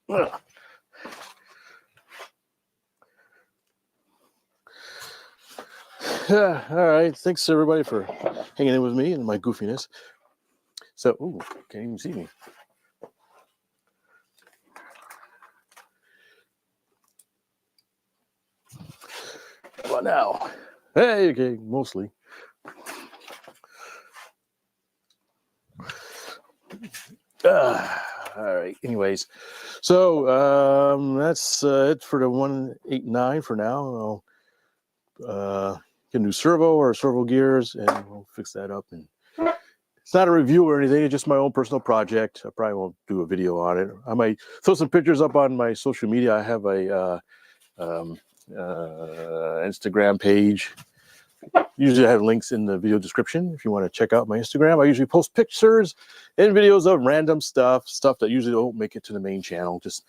All right. Thanks everybody for hanging in with me and my goofiness. So, ooh, can't even see me. Well, now, hey, okay, mostly. All right. Anyways, so that's it for the 189 for now. I'll get a new servo or servo gears, and we'll fix that up. And it's not a review or anything; it's just my own personal project. I probably won't do a video on it. I might throw some pictures up on my social media. I have a Instagram page. Usually I have links in the video description if you want to check out my Instagram. I usually post pictures and videos of random stuff that usually don't make it to the main channel. Just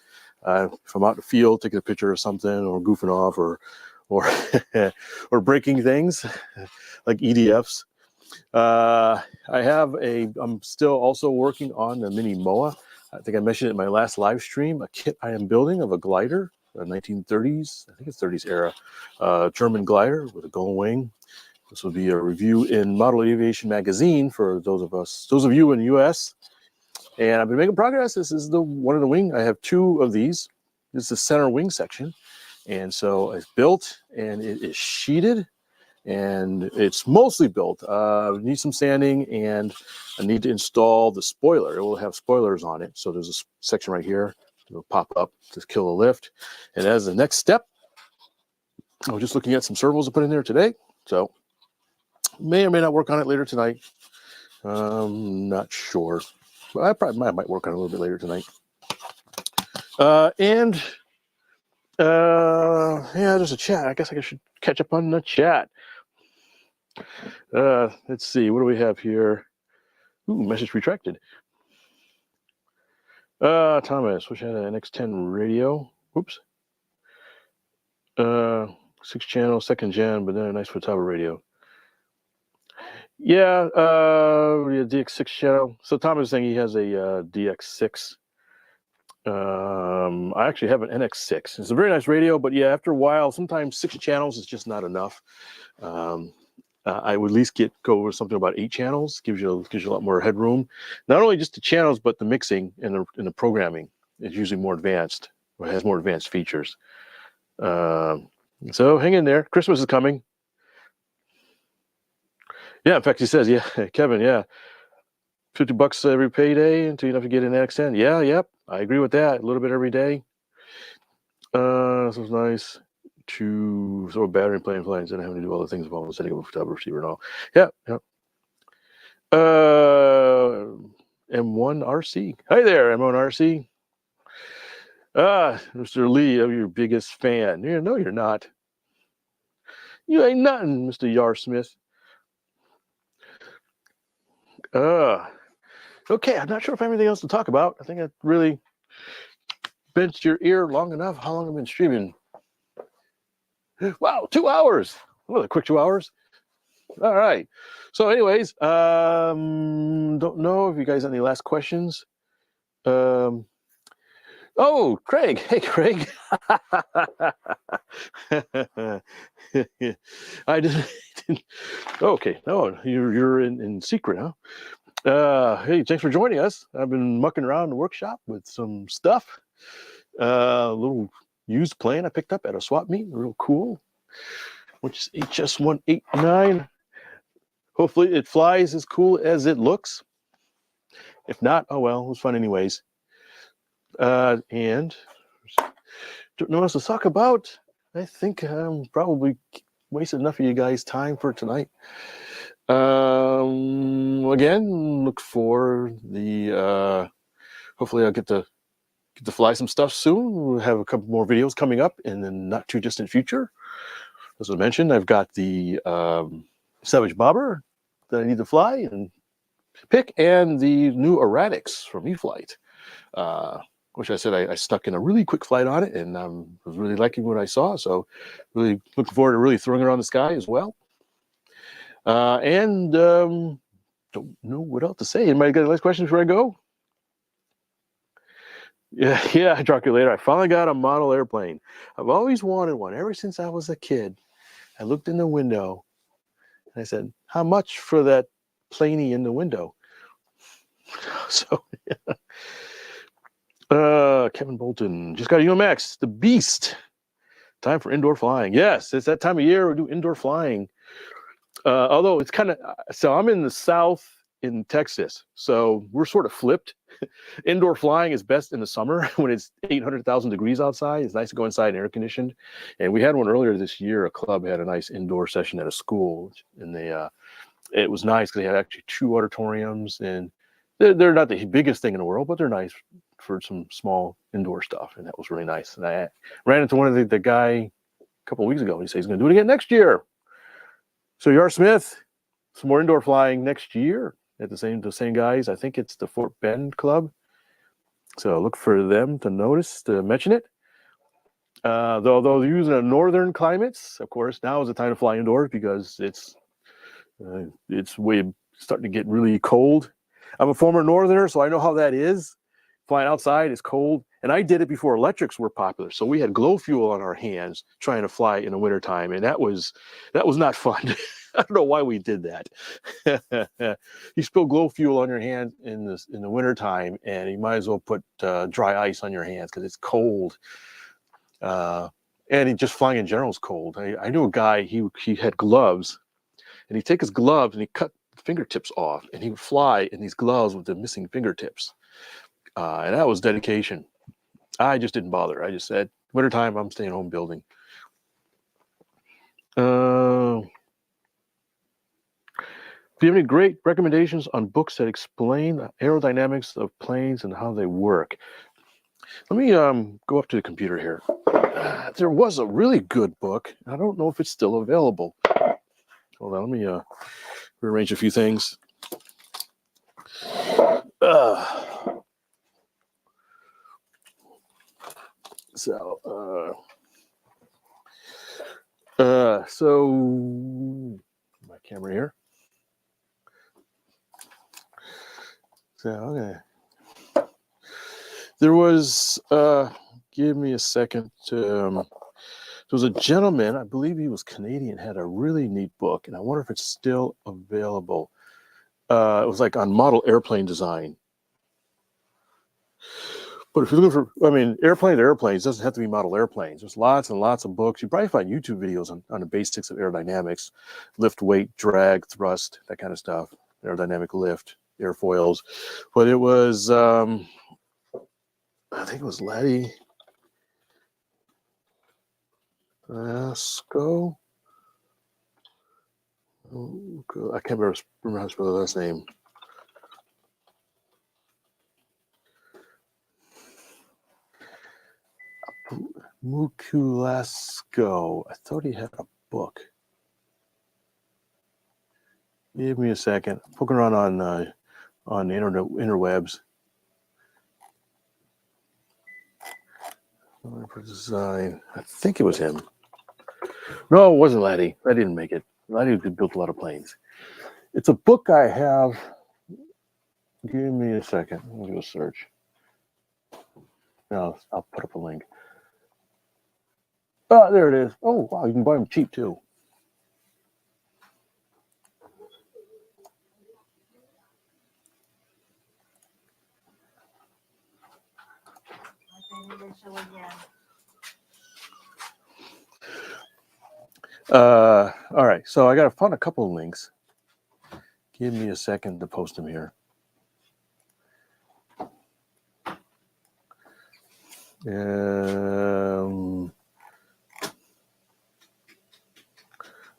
if I'm out in the field taking a picture of something or goofing off or or breaking things like EDFs. I'm still also working on the mini MOA. I think I mentioned it in my last live stream, a kit I am building of a glider, a 1930s, I think it's 30s era, German glider with a gull wing. This will be a review in Model Aviation Magazine for those of you in the US. And I've been making progress. This is one of the wing. I have two of these. This is the center wing section. And so it's built and it is sheeted and it's mostly built. I need some sanding and I need to install the spoiler. It will have spoilers on it. So there's a section right here. It'll pop up to kill a lift. And as the next step, I was just looking at some servos to put in there today. So may or may not work on it later tonight. Not sure. But I might work on it a little bit later tonight. Yeah, there's a chat. I guess I should catch up on the chat. Let's see. What do we have here? Ooh, message retracted. Thomas, wish I had an NX10 radio. Oops. 6-channel, 2nd gen, but then a nice Futaba radio. Yeah, DX6 channel. So Thomas is saying he has a DX6. I actually have an NX6. It's a very nice radio, but yeah, after a while, sometimes 6 channels is just not enough. I would at least go with something about 8 channels. Gives you a lot more headroom. Not only just the channels, but the mixing and the programming is usually more advanced. Or has more advanced features. So hang in there. Christmas is coming. Yeah, in fact, he says, yeah, Kevin, yeah, $50 every payday until you have to get an NX10. Yeah, yep, I agree with that. A little bit every day. This was nice to throw a battery and play flights and having to do all the things involved with setting up a Futaba receiver and all. Yeah. M1 RC. Hi there, M1 RC. Mr. Lee, I'm your biggest fan. Yeah, no, you're not. You ain't nothing, Mr. Yarsmith. Okay, I'm not sure if I have anything else to talk about. I think I really bent your ear long enough. How long have I been streaming? Wow, 2 hours. Well, a quick 2 hours. All right. So anyways, don't know if you guys have any last questions. Oh, Craig. Hey, Craig. I didn't. Okay. No, you're in secret, huh? Hey, thanks for joining us. I've been mucking around the workshop with some stuff. A little used plane I picked up at a swap meet. Real cool. Which is HS189. Hopefully it flies as cool as it looks. If not, oh well, it was fun anyways. And don't know what else to talk about. I think I'm probably wasted enough of you guys' time for tonight. Again, look for the hopefully I'll get to fly some stuff soon. We'll have a couple more videos coming up in the not too distant future. As I mentioned, I've got the Savage Bobber that I need to fly and pick, and the new erratics from E-flite, which I said I stuck in a really quick flight on it, and was really liking what I saw. So really looking forward to really throwing it around the sky as well. And don't know what else to say. Anybody got any last questions before I go? Yeah, Dracula later. I finally got a model airplane. I've always wanted one ever since I was a kid. I looked in the window and I said, how much for that planey in the window? So, Kevin Bolton just got a UMX, the beast. Time for indoor flying. Yes, it's that time of year we do indoor flying. Although it's kind of, so I'm in the South in Texas, so we're sort of flipped. Indoor flying is best in the summer when it's 800,000 degrees outside. It's nice to go inside and air conditioned. And we had one earlier this year. A club had a nice indoor session at a school, and it was nice because they had actually 2 auditoriums, and they're not the biggest thing in the world, but they're nice for some small indoor stuff, and that was really nice. And I ran into one of the guy a couple of weeks ago. He said he's going to do it again next year. So Yar Smith, some more indoor flying next year at the same guys. I think it's the Fort Bend Club. So look for them to mention it. Though they're using a northern climates, of course, now is the time to fly indoors because it's way starting to get really cold. I'm a former northerner, so I know how that is. Flying outside is cold, and I did it before electrics were popular. So we had glow fuel on our hands trying to fly in the wintertime, and that was not fun. I don't know why we did that. You spill glow fuel on your hands in the wintertime, and you might as well put dry ice on your hands because it's cold. And just flying in general is cold. I knew a guy, he had gloves, and he'd take his gloves and he cut the fingertips off, and he would fly in these gloves with the missing fingertips. And that was dedication. I just didn't bother. I just said, wintertime, I'm staying home building. Do you have any great recommendations on books that explain the aerodynamics of planes and how they work? Let me go up to the computer here. There was a really good book. I don't know if it's still available. Hold on, let me rearrange a few things. So my camera here. So okay. There was give me a second. There was a gentleman, I believe he was Canadian, had a really neat book, and I wonder if it's still available. It was like on model airplane design. But if you're looking for, airplanes doesn't have to be model airplanes. There's lots and lots of books. You probably find YouTube videos on the basics of aerodynamics, lift, weight, drag, thrust, that kind of stuff, aerodynamic lift, airfoils. But it was, I think it was Laddie Asco. I can't remember how to spell the last name. Mukulasco. I thought he had a book. Give me a second. I'm poking around on the interwebs. For design. I think it was him. No, it wasn't Laddie. I didn't make it. Laddie built a lot of planes. It's a book I have. Give me a second. Let me go search. No, I'll put up a link. Oh, there it is. Oh, wow, you can buy them cheap too. All right, so I found a couple of links. Give me a second to post them here.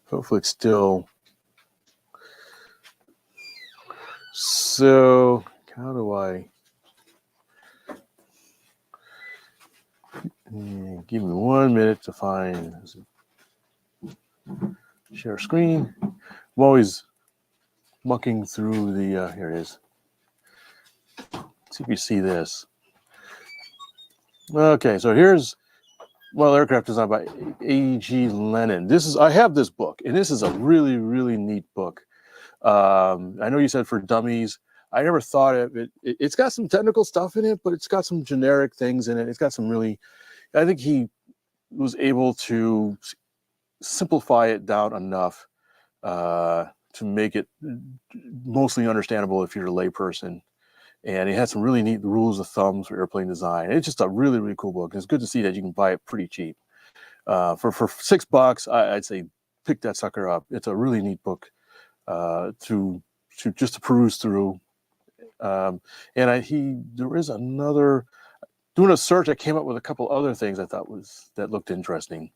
Hopefully it's still. So how do I give me 1 minute to find share screen. I'm always mucking through the here it is. Let's see if you see this. Okay, so here's Aircraft Design by A.G. Lennon. I have this book, and this is a really, really neat book. I know you said for dummies. I never thought of it. It's got some technical stuff in it, but it's got some generic things in it. It's got some really, I think he was able to simplify it down enough to make it mostly understandable if you're a layperson. And it had some really neat rules of thumbs for airplane design. It's just a really, really cool book. It's good to see that you can buy it pretty cheap. For $6, I'd say pick that sucker up. It's a really neat book to peruse through. There is another, doing a search, I came up with a couple other things I thought that looked interesting.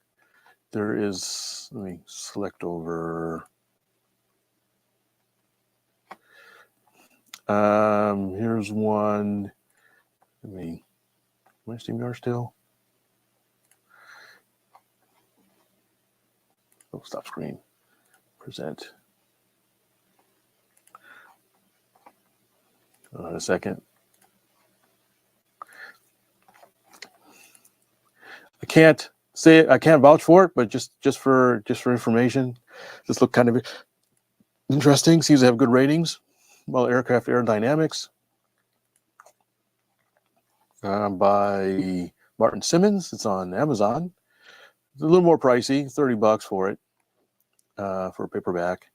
There is, let me select over. Here's one. My StreamYard still? Oh, stop screen. Present. Hold on a second. I can't say it. I can't vouch for it, but just for information, this looked kind of interesting. Seems to have good ratings. Well, Aircraft Aerodynamics by Martin Simmons. It's on Amazon. It's a little more pricey, $30 for it, for a paperback.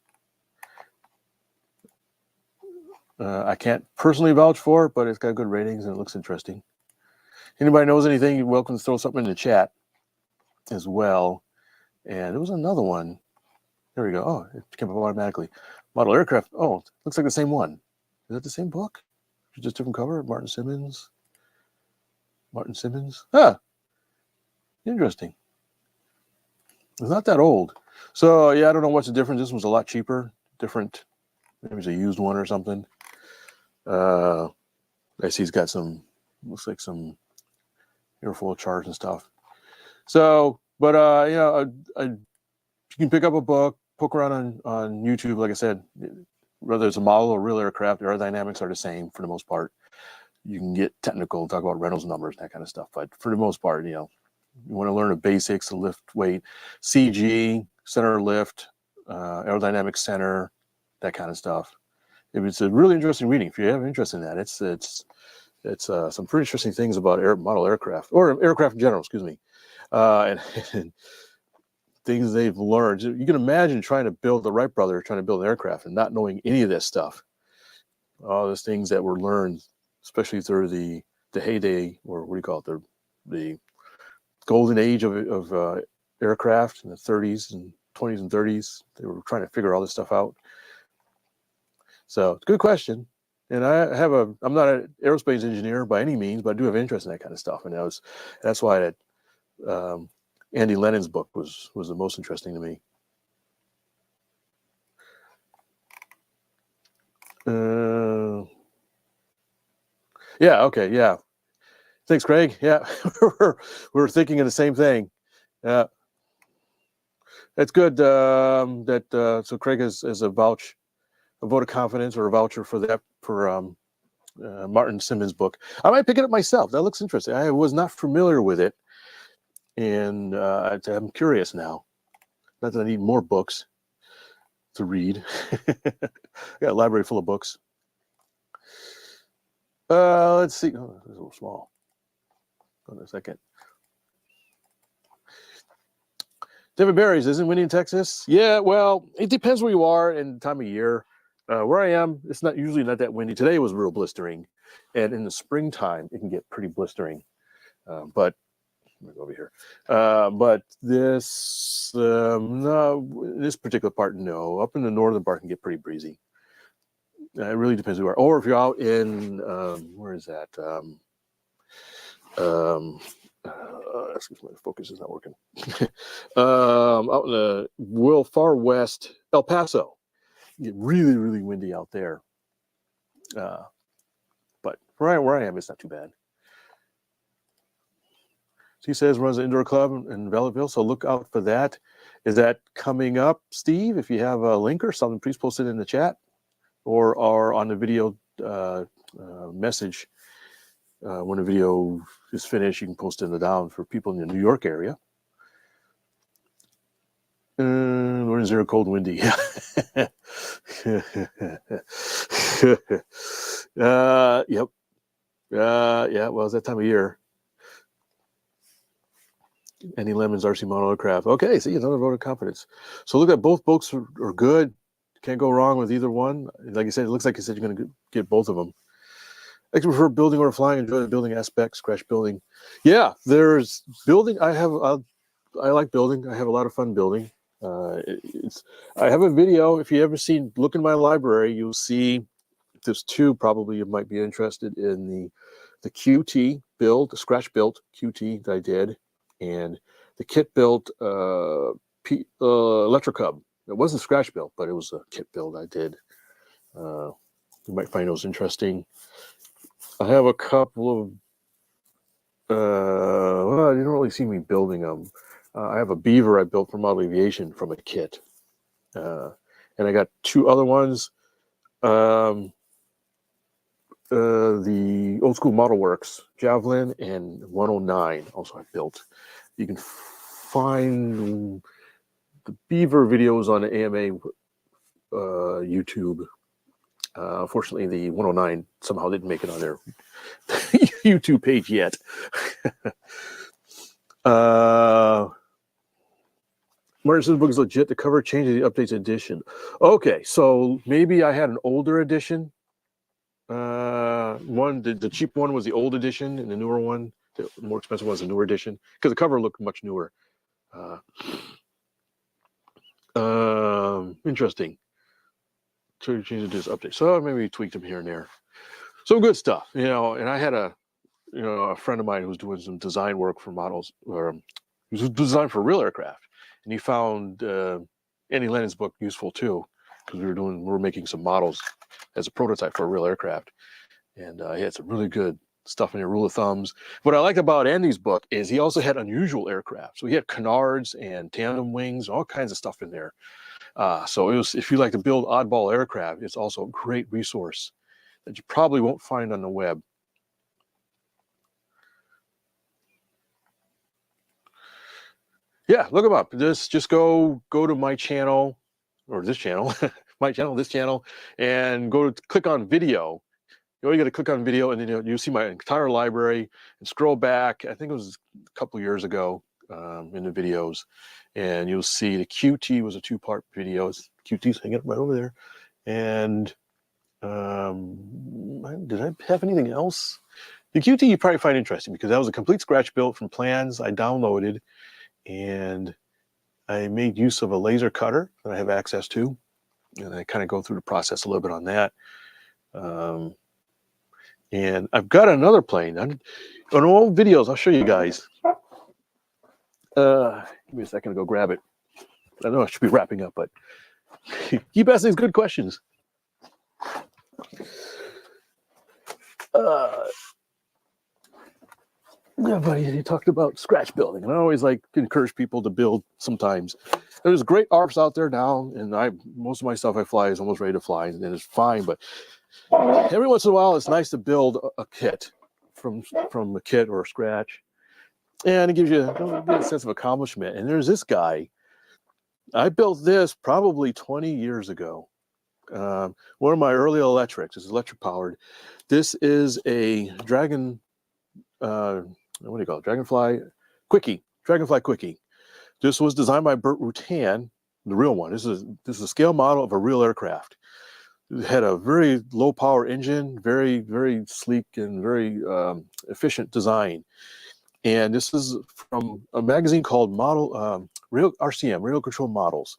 I can't personally vouch for it, but it's got good ratings and it looks interesting. Anybody knows anything, you're welcome to throw something in the chat as well. And there was another one. There we go. Oh, it came up automatically. Model Aircraft. Oh, looks like the same one. Is that the same book? Just different cover? Martin Simmons. Ah, interesting. It's not that old. So, yeah, I don't know what's the difference. This one's a lot cheaper. Different. Maybe it's a used one or something. I see he's got some, looks like some airfoil charts and stuff. So, but, you can pick up a book, poke around on YouTube. Like I said, whether it's a model or real aircraft, aerodynamics are the same for the most part. You can get technical, talk about Reynolds numbers, that kind of stuff. But for the most part, you want to learn the basics, the lift weight, CG, center lift, aerodynamic center, that kind of stuff. It's a really interesting reading. If you have interest in that, it's some pretty interesting things about model aircraft, or aircraft in general, excuse me, and things they've learned. You can imagine trying to build the Wright brothers, trying to build an aircraft and not knowing any of this stuff. All those things that were learned, especially through the heyday, or what do you call it, the golden age of aircraft in the 30s and 20s and 30s. They were trying to figure all this stuff out. So it's a good question. And I'm not an aerospace engineer by any means, but I do have interest in that kind of stuff. And that's why that Andy Lennon's book was the most interesting to me. Yeah, okay, yeah. Thanks, Craig. Yeah, we're thinking of the same thing. Yeah, that's good. So Craig has a vote of confidence or a voucher for that for Martin Simmons' book. I might pick it up myself. That looks interesting. I was not familiar with it, and I'm curious now. Not that I need more books to read. I got a library full of books. Let's see. Oh, it's a little small. Hold on a second. David Barry's, isn't windy in Texas? Yeah, well, it depends where you are and time of year. Where I am, it's usually not that windy. Today was real blistering, and in the springtime, it can get pretty blistering. But I'm gonna go over here. But this, no, this particular part, no. Up in the northern part can get pretty breezy. It really depends where you are. Or if you're out in, where is that? excuse me, the focus is not working. Out in the far west, El Paso. Get really, really windy out there. But where I am, it's not too bad. So he says runs an indoor club in Velletville, so look out for that. Is that coming up, Steve? If you have a link or something, please post it in the chat or on the video message. When the video is finished, you can post it in the down for people in the New York area. We're in zero, cold, windy. Yep. Yeah, well, it's that time of year. Any Lemons RC model aircraft. Okay, see, another vote of confidence. So look at both boats are good. Can't go wrong with either one. Like I said, it looks like you said you're going to get both of them. I prefer building or flying. Enjoy the building aspects, crash building. Yeah, there's building. I like building. I have a lot of fun building. I have a video. If you ever seen, look in my library, you'll see there's two. Probably you might be interested in the QT build, the scratch built QT that I did, and the kit built Electrocub. It wasn't scratch built, but it was a kit build I did. You might find those interesting. I have a couple of, well, you don't really see me building them. I have a Beaver I built for Model Aviation from a kit. And I got two other ones. The Old School Model Works, Javelin and 109, also I built. You can find the Beaver videos on the AMA YouTube. Unfortunately, the 109 somehow didn't make it on their YouTube page yet. Martin's book is legit. The cover changes the updates edition. Okay, so maybe I had an older edition. The cheap one was the old edition, and the newer one, the more expensive one, was the newer edition because the cover looked much newer. Interesting. So change this update. So maybe we tweaked them here and there. Some good stuff, And I had a friend of mine who was doing some design work for models, or he was designed for real aircraft, and he found Andy Lennon's book useful too because we were making some models as a prototype for a real aircraft, and he had some really good stuff in there, rule of thumbs. What I like about Andy's book is he also had unusual aircraft. So he had canards and tandem wings, all kinds of stuff in there. So if you like to build oddball aircraft, it's also a great resource that you probably won't find on the web. Yeah, look them up. Just go to my channel, or this channel, my channel, this channel, and click on video. You got to click on video, and then you see my entire library, and scroll back. I think it was a couple of years ago in the videos, and you'll see the QT was a 2-part video. QT's hanging up right over there. And did I have anything else? The QT you probably find interesting because that was a complete scratch built from plans I downloaded, and I made use of a laser cutter that I have access to, and I kind of go through the process a little bit on that. And I've got another plane. On old videos, I'll show you guys. Give me a second to go grab it. I know I should be wrapping up, but keep asking these good questions. Yeah, buddy, you talked about scratch building, and I always like to encourage people to build sometimes. There's great ARPs out there now, and most of my stuff I fly is almost ready to fly, and it's fine, but every once in a while, it's nice to build a kit from a kit or a scratch, and it gives you a sense of accomplishment. And there's this guy. I built this probably 20 years ago. One of my early electrics. This is electric powered. This is a Dragon. What do you call it? Dragonfly Quickie. This was designed by Burt Rutan, the real one. This is a scale model of a real aircraft. It had a very low power engine, very, very sleek and very efficient design. And this is from a magazine called Real RCM, Real Control Models.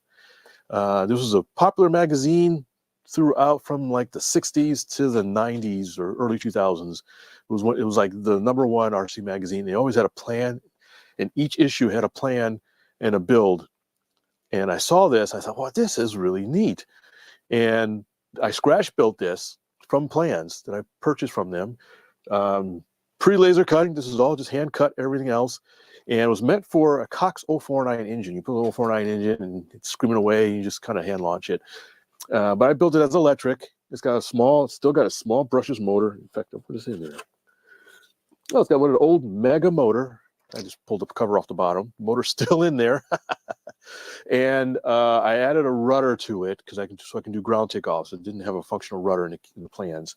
This was a popular magazine throughout from like the 60s to the 90s or early 2000s. It was like the #1 RC magazine. They always had a plan, and each issue had a plan and a build. And I saw this, I thought, well, this is really neat. And I scratch built this from plans that I purchased from them. Pre-laser cutting, this is all just hand cut, everything else. And it was meant for a Cox 049 engine. You put a 049 engine and it's screaming away, and you just kind of hand launch it. But I built it as electric. It's got still got a small brushless motor. In fact, I'll put this in there. Oh, it's got an old Mega motor. I just pulled the cover off the bottom. Motor's still in there. And I added a rudder to it so I can do ground takeoffs. It didn't have a functional rudder in the plans.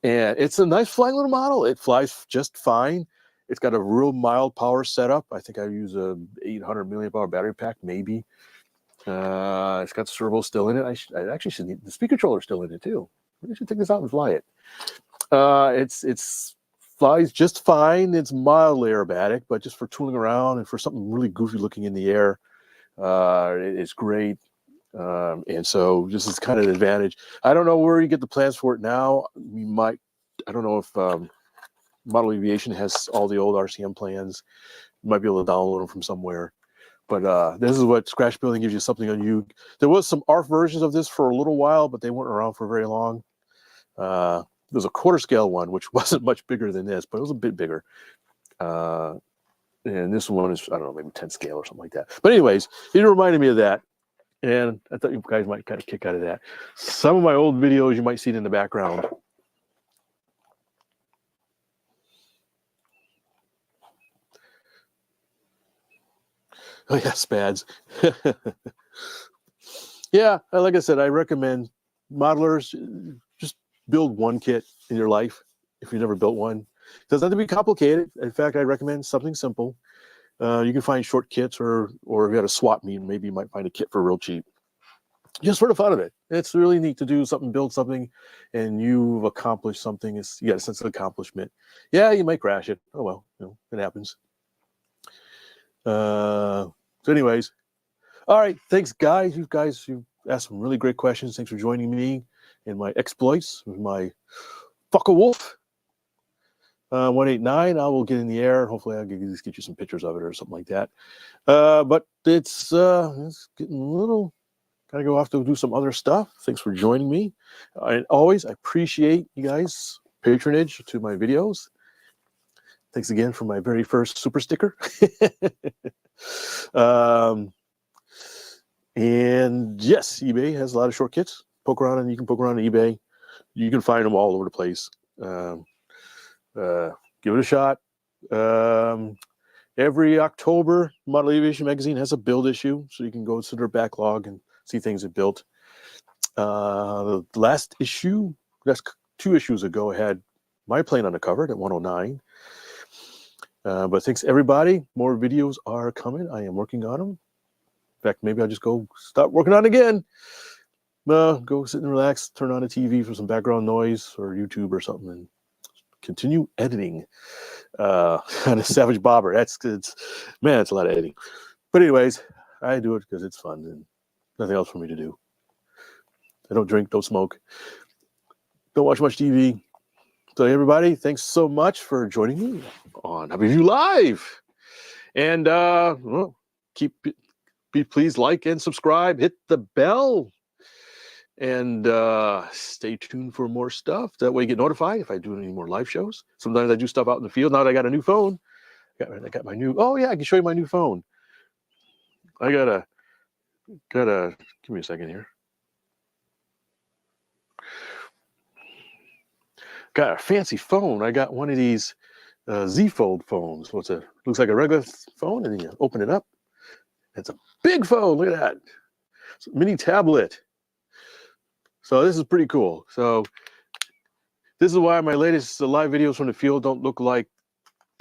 And it's a nice flying little model. It flies just fine. It's got a real mild power setup. I think I use a 800 milliamp hour battery pack, maybe. It's got servo still in it. I actually should need the speed controller still in it too. I should take this out and fly it. It's flies just fine. It's mildly aerobatic, but just for tooling around and for something really goofy looking in the air, it's great. And so this is kind of an advantage. I don't know where you get the plans for it now. I don't know if Model Aviation has all the old RCM plans. You might be able to download them from somewhere. But this is what scratch building gives you, something on you. There was some ARF versions of this for a little while, but they weren't around for very long. There's a quarter scale one, which wasn't much bigger than this, but it was a bit bigger. And this one is, I don't know, maybe 10 scale or something like that. But anyways, it reminded me of that. And I thought you guys might kind of kick out of that. Some of my old videos, you might see it in the background. Oh, yeah, SPADs. Yeah, like I said, I recommend modelers just build one kit in your life if you've never built one. It doesn't have to be complicated. In fact, I recommend something simple. You can find short kits, or if you had a swap meet, maybe you might find a kit for real cheap. Just for the fun of it. It's really neat to do something, build something, and you've accomplished something. You got a sense of accomplishment. Yeah, you might crash it. Oh, well, it happens. So anyways, all right. Thanks, guys. You asked some really great questions. Thanks for joining me in my exploits with my Fuck a Wolf 189. I will get in the air. Hopefully, I'll get you some pictures of it or something like that. But it's getting a little. Gotta go off to do some other stuff. Thanks for joining me. And always, I appreciate you guys' patronage to my videos. Thanks again for my very first super sticker. And yes, eBay has a lot of short kits. Poke around, and you can poke around on eBay. You can find them all over the place. Give it a shot. Every October, Model Aviation Magazine has a build issue, so you can go to their backlog and see things it built. The last 2 issues ago, I had my plane on the cover at 109. But thanks, everybody. More videos are coming. I am working on them. In fact, maybe I'll just go start working on it again. Go sit and relax, turn on the TV for some background noise or YouTube or something, and continue editing on a Savage Bobber. It's a lot of editing. But anyways, I do it because it's fun and nothing else for me to do. I don't drink, don't smoke, don't watch much TV. So everybody, thanks so much for joining me on HobbyView Live. And please like and subscribe, hit the bell, and stay tuned for more stuff. That way you get notified if I do any more live shows. Sometimes I do stuff out in the field. Now that I got a new phone, I got my new, I can show you my new phone. I gotta, give me a second here. Got a fancy phone. I got one of these Z Fold phones. Looks like a regular phone, and then you open it up. It's a big phone. Look at that. It's a mini tablet. So this is pretty cool. So this is why my latest live videos from the field don't look like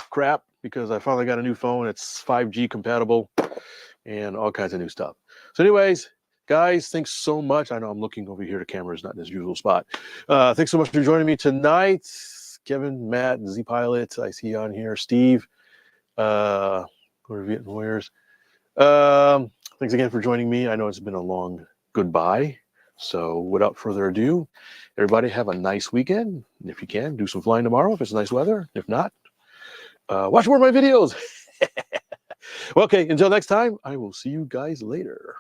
crap, because I finally got a new phone. It's 5G compatible and all kinds of new stuff. So anyways, guys, thanks so much. I know I'm looking over here. The camera is not in its usual spot. Thanks so much for joining me tonight. Kevin, Matt, Z Pilot, I see you on here. Steve, Vietnam Warriors. Thanks again for joining me. I know it's been a long goodbye. So without further ado, everybody have a nice weekend. If you can, do some flying tomorrow if it's nice weather. If not, watch more of my videos. Okay, until next time, I will see you guys later.